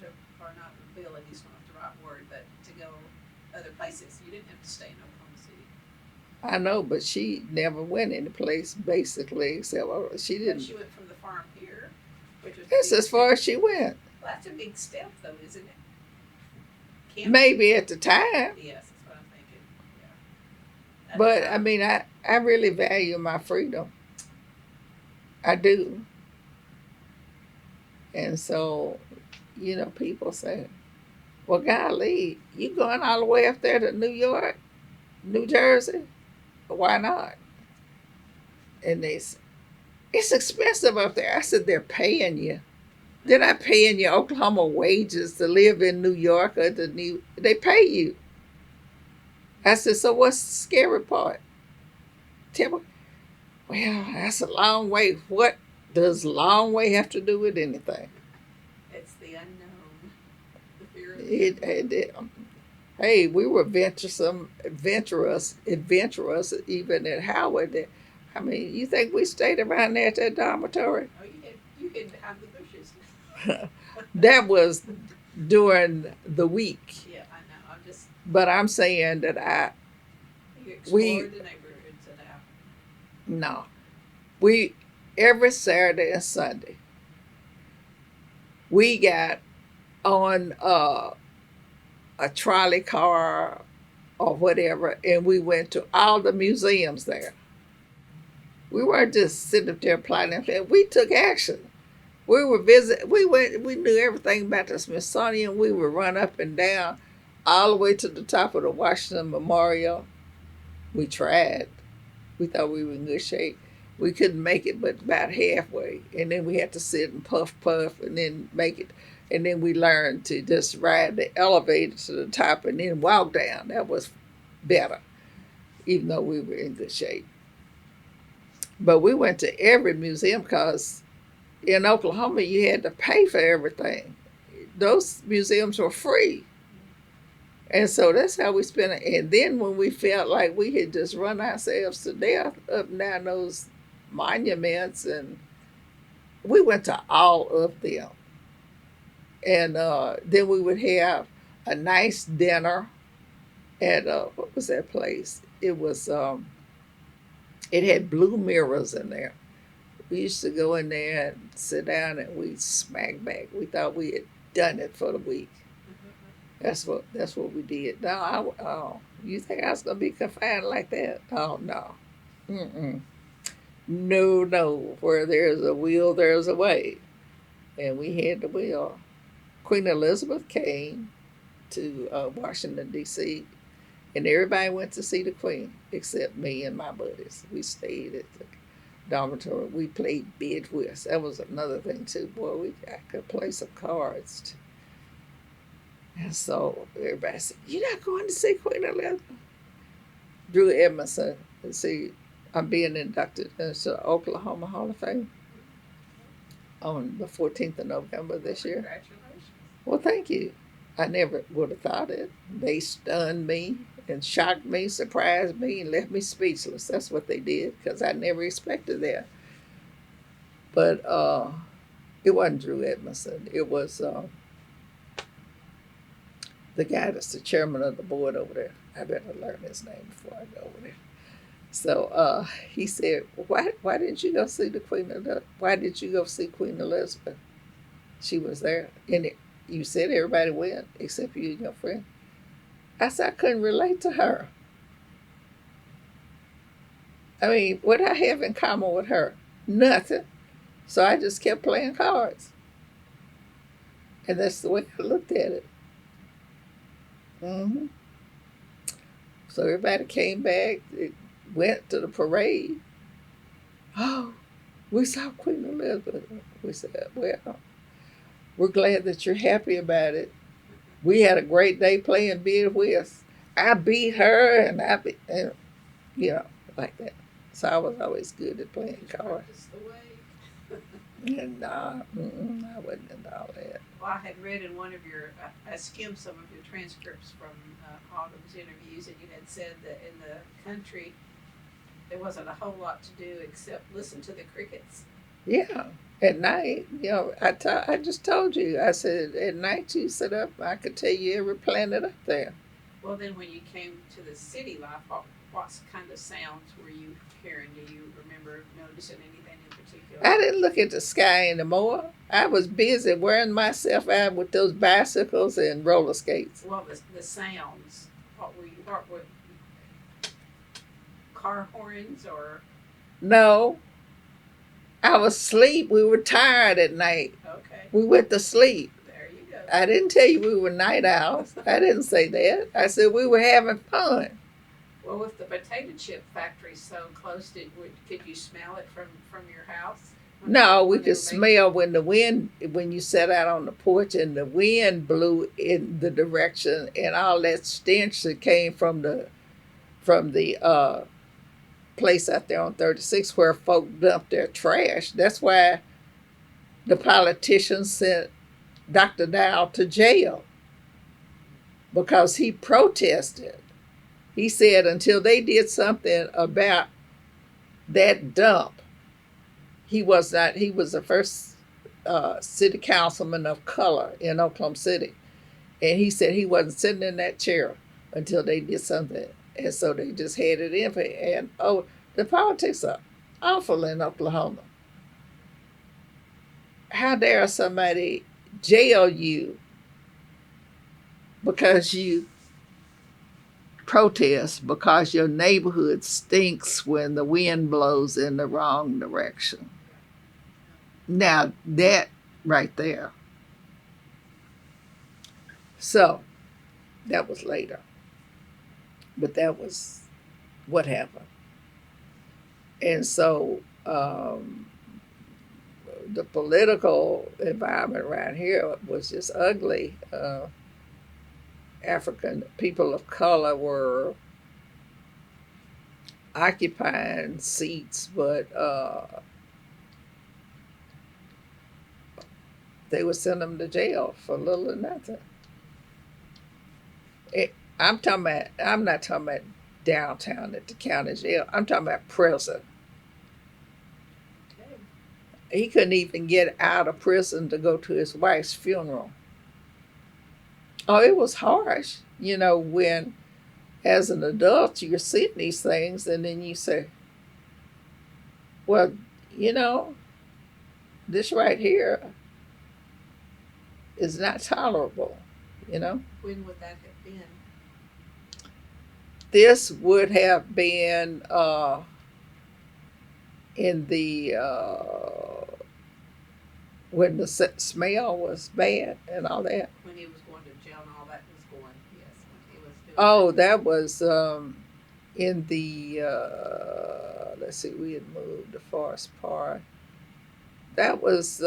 to, or not ability is not the right word, but to go other places. You didn't have to stay in Oklahoma City. I know, but she never went any place basically, except she didn't. But she went from the farm here, which was. That's as far as she went. Well, that's a big step, though, isn't it? Maybe at the time. Yes, that's what I'm thinking. Yeah. But I mean, I really value my freedom. I do. And so, people say, well, golly, you going all the way up there to New York, New Jersey? Why not? And they said, it's expensive up there. I said, they're paying you. They're not paying you Oklahoma wages to live in New York or they pay you. I said, so what's the scary part? Tell me, well, that's a long way. What does long way have to do with anything? It's the unknown. The fear of the unknown. Hey, we were adventurous, even at Howard. I mean, you think we stayed around there at that dormitory? Oh, you hid behind the bushes. That was during the week. Yeah, I know. But I'm saying that you explored the neighborhoods and out. No, every Saturday and Sunday we got on a trolley car or whatever, and we went to all the museums there. We weren't just sitting up there plotting and planning. We took action. We were visit. We went. We knew everything about the Smithsonian. We would run up and down, all the way to the top of the Washington Memorial. We tried. We thought we were in good shape. We couldn't make it, but about halfway, and then we had to sit and puff, and then make it. And then we learned to just ride the elevator to the top and then walk down. That was better, even though we were in good shape. But we went to every museum because in Oklahoma you had to pay for everything. Those museums were free. And so that's how we spent it. And then when we felt like we had just run ourselves to death up and down those monuments, and we went to all of them. And then we would have a nice dinner at what was that place? It had blue mirrors in there. We used to go in there and sit down and we'd smack back. We thought we had done it for the week. That's what we did. No, you think I was gonna be confined like that? Oh no, mm-mm. No. Where there's a will, there's a way, and we had the will. Queen Elizabeth came to Washington D.C. and everybody went to see the Queen except me and my buddies. We stayed at the dormitory. We played bid whist. That was another thing too. Boy, I could play some cards. And so everybody said, "You're not going to see Queen Elizabeth?" Drew Edmondson, and see, I'm being inducted into the Oklahoma Hall of Fame on the 14th of November this year. Congratulations. Well, thank you. I never would have thought it. They stunned me and shocked me, surprised me, and left me speechless. That's what they did because I never expected that. But it wasn't Drew Edmondson. It was the guy that's the chairman of the board over there. I better learn his name before I go over there. So he said, why didn't you go see the Queen Elizabeth? Why did you go see Queen Elizabeth? She was there. And you said everybody went except you and your friend. I said I couldn't relate to her. I mean, what I have in common with her? Nothing. So I just kept playing cards. And that's the way I looked at it. Mm-hmm. So everybody came back, went to the parade. Oh, we saw Queen Elizabeth. We said, well, we're glad that you're happy about it. We had a great day playing bid whist. I beat her, and like that. So I was always good at playing cards. And I wasn't into all that. Well, I had read in one of your, I skimmed some of your transcripts from all those interviews, and you had said that in the country there wasn't a whole lot to do except listen to the crickets. Yeah, at night, I just told you. I said at night you sit up. I could tell you every planet up there. Well, then when you came to the city life, what kind of sounds were you hearing? Do you remember noticing anything in particular? I didn't look at the sky anymore. I was busy wearing myself out with those bicycles and roller skates. Well, the sounds. What were car horns or? No, I was asleep. We were tired at night. Okay. We went to sleep. There you go. I didn't tell you we were night owls. I didn't say that. I said we were having fun. Well, with the potato chip factory so close, could you smell it from your house? No, we could smell when you sat out on the porch and the wind blew in the direction and all that stench that came from the place out there on 36 where folk dumped their trash. That's why the politicians sent Dr. Dow to jail because he protested. He said until they did something about that dump, he was the first city councilman of color in Oklahoma City. And he said he wasn't sitting in that chair until they did something. And so they just had it in for it. And the politics are awful in Oklahoma. How dare somebody jail you because you protest because your neighborhood stinks when the wind blows in the wrong direction. Now, that right there. So, that was later. But that was what happened. And so, the political environment around here was just ugly. African people of color were occupying seats, but they would send them to jail for little or nothing. I'm not talking about downtown at the county jail. I'm talking about prison. He couldn't even get out of prison to go to his wife's funeral. Oh, it was harsh, when as an adult you're seeing these things and then you say, well, this right here is not tolerable, When would that have been? This would have been in the when the smell was bad and all that. When he was going to jail and all that was going, yes. When he was doing that was in the let's see, we had moved to Forest Park. That was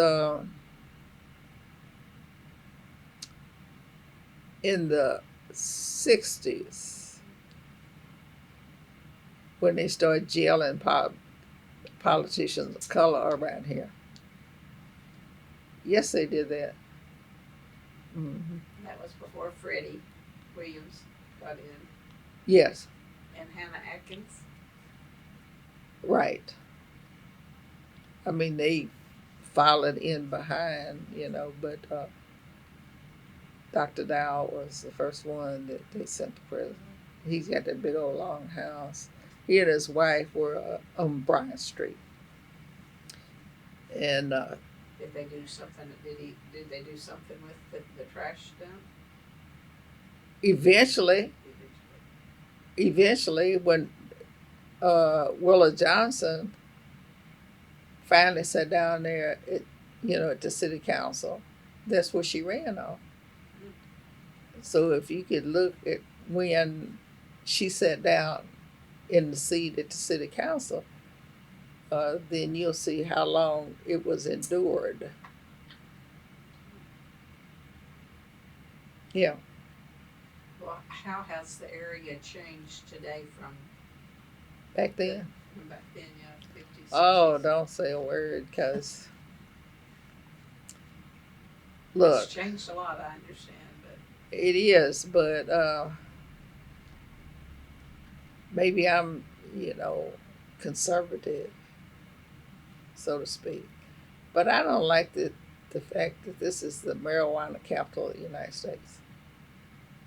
in the 60s when they started jailing politicians of color around here. Yes, they did that. Mm-hmm. That was before Freddie Williams got in. Yes. And Hannah Atkins. Right. I mean, they followed in behind, but Dr. Dow was the first one that they sent to prison. He's got that big old long house. He and his wife were on Bryant Street. And did they do something? Did they do something with the trash dump? Eventually, when Willa Johnson finally sat down there at the city council, that's what she ran on. So if you could look at when she sat down in the seat at the city council, then you'll see how long it was endured. Yeah. Well, how has the area changed today from back then? Back then, yeah, 50s. Oh, don't say a word, because look. It's changed a lot, I understand. It is, but maybe I'm, conservative, so to speak. But I don't like the fact that this is the marijuana capital of the United States.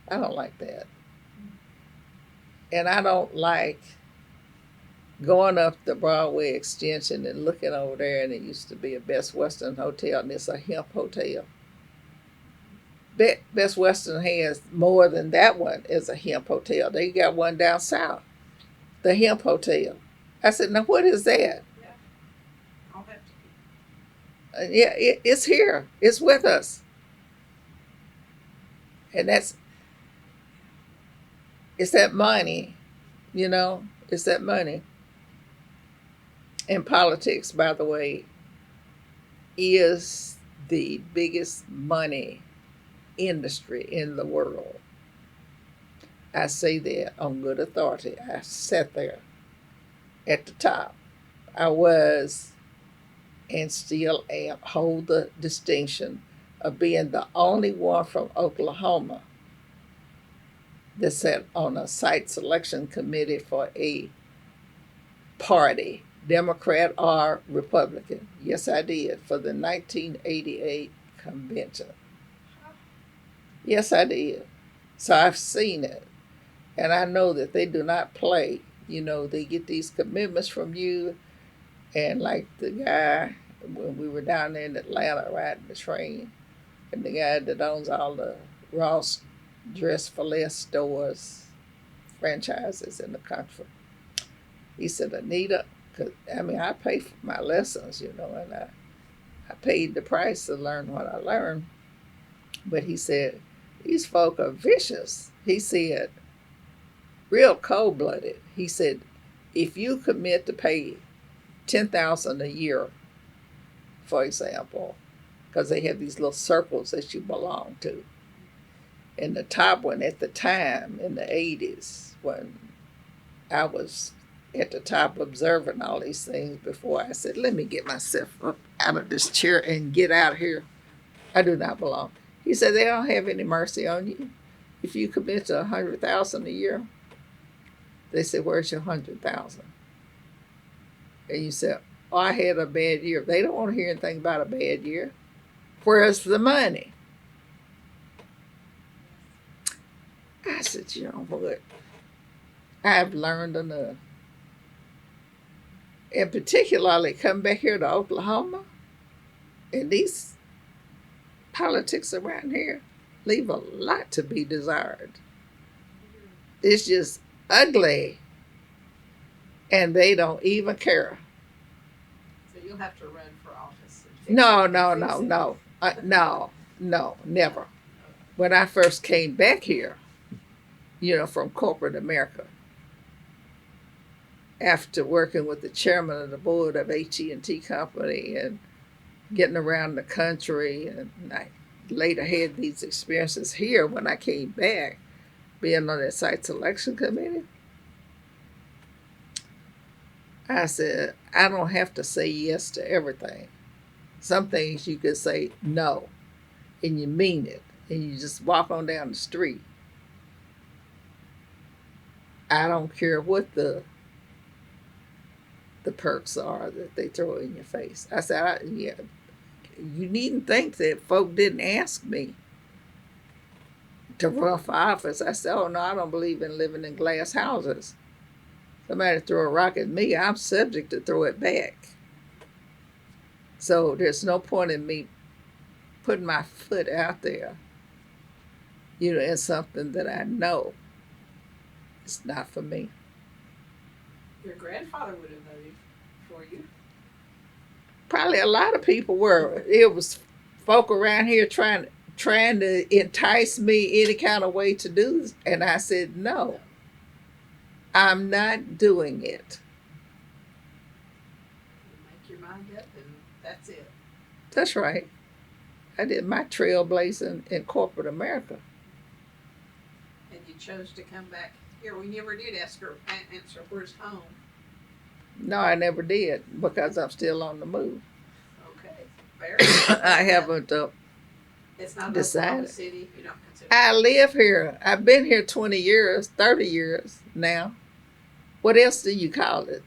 I don't like that. And I don't like going up the Broadway extension and looking over there, and it used to be a Best Western hotel, and it's a hemp hotel. Best Western has more than that one as a hemp hotel. They got one down south, the hemp hotel. I said, now what is that? Yeah, I'll have to. It's here. It's with us. And it's that money, it's that money. And politics, by the way, is the biggest money industry in the world. I say that on good authority. I sat there at the top. I was and still am, hold the distinction of being the only one from Oklahoma that sat on a site selection committee for a party, Democrat or Republican. Yes, I did, for the 1988 convention. Yes, I did. So I've seen it. And I know that they do not play. They get these commitments from you. And like the guy, when we were down there in Atlanta riding the train, and the guy that owns all the Ross Dress for Less stores franchises in the country. He said, Anita, cause I mean, I pay for my lessons, you know, and I paid the price to learn what I learned. But he said, these folk are vicious. He said, real cold blooded. He said, if you commit to pay $10,000 a year, for example, because they have these little circles that you belong to. And the top one at the time in the 80s, when I was at the top observing all these things before I said, let me get myself up out of this chair and get out of here. I do not belong. He said, they don't have any mercy on you. If you commit to $100,000 a year, they said, where's your 100,000? And you said, oh, I had a bad year. They don't want to hear anything about a bad year. Where's the money? I said, you know what? I've learned enough. And particularly come back here to Oklahoma, and these politics around here leave a lot to be desired. It's just ugly, and they don't even care. So you'll have to run for office. No, never. When I first came back here, you know, from corporate America, after working with the chairman of the board of AT&T Company and getting around the country, and I later had these experiences here when I came back, being on that site selection committee. I said, I don't have to say yes to everything. Some things you could say no, and you mean it, and you just walk on down the street. I don't care what the perks are that they throw in your face. I said, yeah, you needn't think that folk didn't ask me to run for office. I said, oh no, I don't believe in living in glass houses. Somebody throw a rock at me, I'm subject to throw it back. So there's no point in me putting my foot out there, you know, in something that I know it's not for me. Your grandfather would have voted for you. Probably a lot of people were. It was folk around here trying to entice me any kind of way to do, and I said no. I'm not doing it. You make your mind up, and that's it. That's right. I did my trailblazing in corporate America. And you chose to come back here. We never did answer where's home. No, I never did, because I'm still on the move. Okay, fair. I haven't It's not decided. Oklahoma City. You don't consider. I live here. I've been here 20 years, 30 years now. What else do you call it?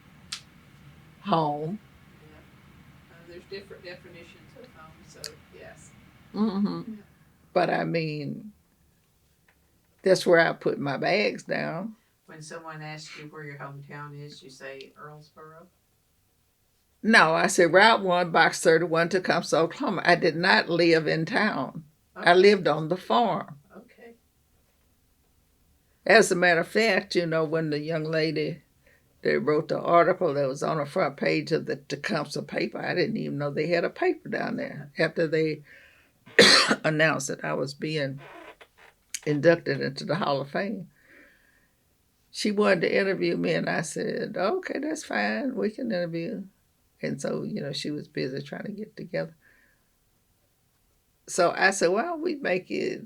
Home. Yeah. There's different definitions of home, so yes. Mm-hmm. Yeah. But I mean, that's where I put my bags down. When someone asks you where your hometown is, you say Earlsboro? No, I said Route 1, Box 31, Tecumseh, Oklahoma. I did not live in town. Okay. I lived on the farm. Okay. As a matter of fact, you know, when the young lady that wrote the article that was on the front page of the Tecumseh paper, I didn't even know they had a paper down there after they announced that I was being inducted into the Hall of Fame. She wanted to interview me, and I said, okay, that's fine. We can interview. And so, you know, she was busy trying to get together. So I said, why don't we make it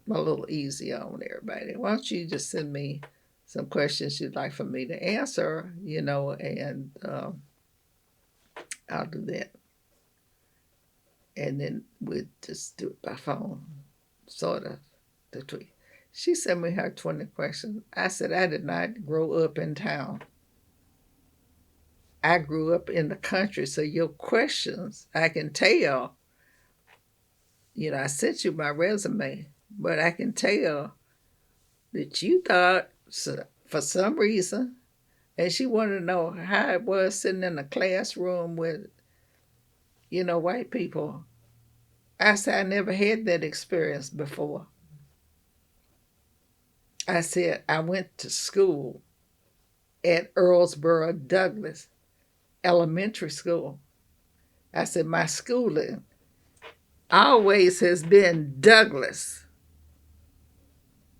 a little easy on everybody? Why don't you just send me some questions you'd like for me to answer, you know, and I'll do that. And then we'd just do it by phone, sort of, the tweet. She sent me her 20 questions. I said, I did not grow up in town. I grew up in the country, so your questions, I can tell, you know, I sent you my resume, but I can tell that you thought, so, for some reason, and she wanted to know how it was sitting in a classroom with, you know, white people. I said, I never had that experience before. I said, I went to school at Earlsboro Douglas Elementary School. I said, my schooling always has been Douglas.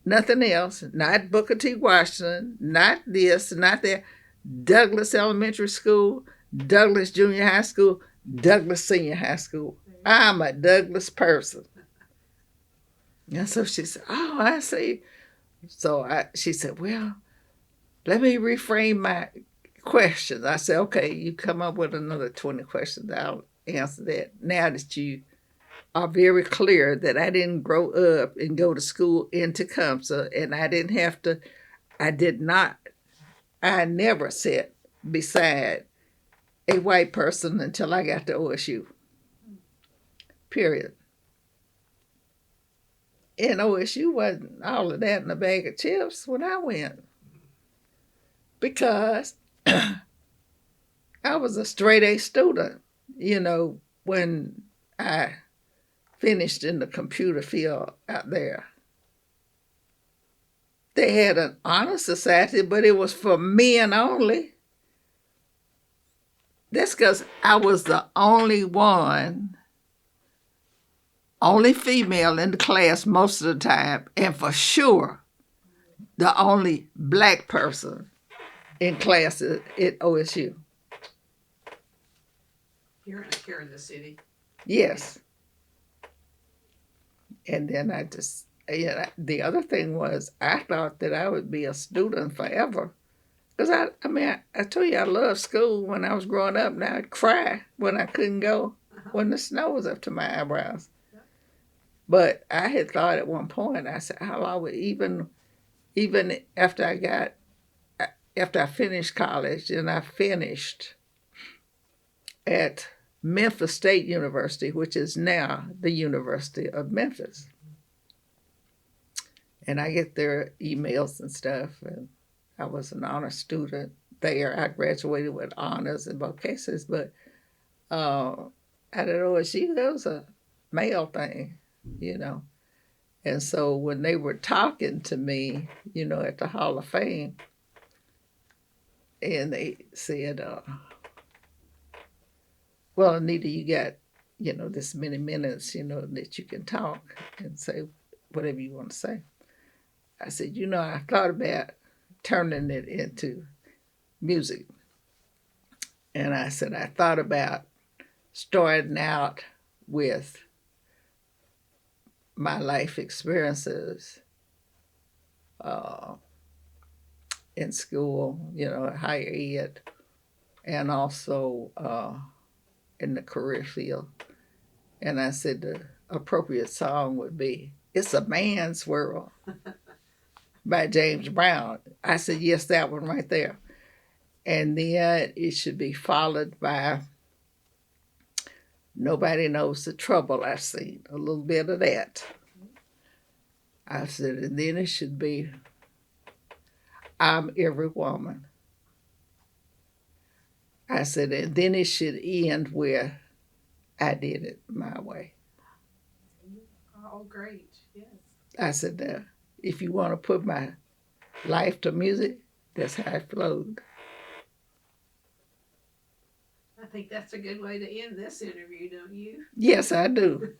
Nothing else, not Booker T. Washington, not this, not that. Douglas Elementary School, Douglas Junior High School, Douglas Senior High School. I'm a Douglas person. And so she said, oh, I see. So she said, well, let me reframe my questions. I said, okay, you come up with another 20 questions. I'll answer that. Now that you are very clear that I didn't grow up and go to school in Tecumseh, and I never sat beside a white person until I got to OSU. Period. And OSU wasn't all of that in a bag of chips when I went. Because I was a straight A student, when I finished in the computer field out there. They had an honor society, but it was for men only. That's because I was the only female in the class most of the time, and for sure, the only black person in class at OSU. Here in the city. Yes. And then the other thing was, I thought that I would be a student forever. Because I told you I loved school when I was growing up. Now I'd cry when I couldn't go, when the snow was up to my eyebrows. Yeah. But I had thought at one point, I said, how long would even after I finished college, and I finished at Memphis State University, which is now the University of Memphis. And I get their emails and stuff, and I was an honor student there. I graduated with honors in both cases, but at OSU, that was a male thing, And so when they were talking to me, at the Hall of Fame, and they said, well, Anita, you got, this many minutes, that you can talk and say whatever you want to say. I said, I thought about turning it into music. And I said, I thought about starting out with my life experiences in school, higher ed, and also in the career field. And I said the appropriate song would be It's a Man's World by James Brown. I said, yes, that one right there. And then it should be followed by Nobody Knows the Trouble I've Seen, a little bit of that. I said, and then it should be I'm Every Woman. I said, and then it should end where I did it my way. Oh, great, yes. I said, if you want to put my life to music, that's how it flowed. I think that's a good way to end this interview, don't you? Yes, I do.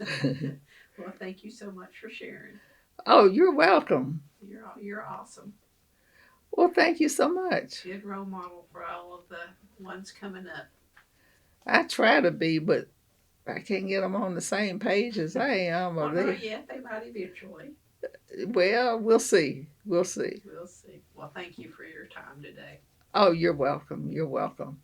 Well, thank you so much for sharing. Oh, you're welcome. You're awesome. Well, thank you so much. Good role model for all of the ones coming up. I try to be, but I can't get them on the same page as I am. Well, not yet. They might eventually. Well, we'll see. We'll see. We'll see. Well, thank you for your time today. Oh, you're welcome. You're welcome.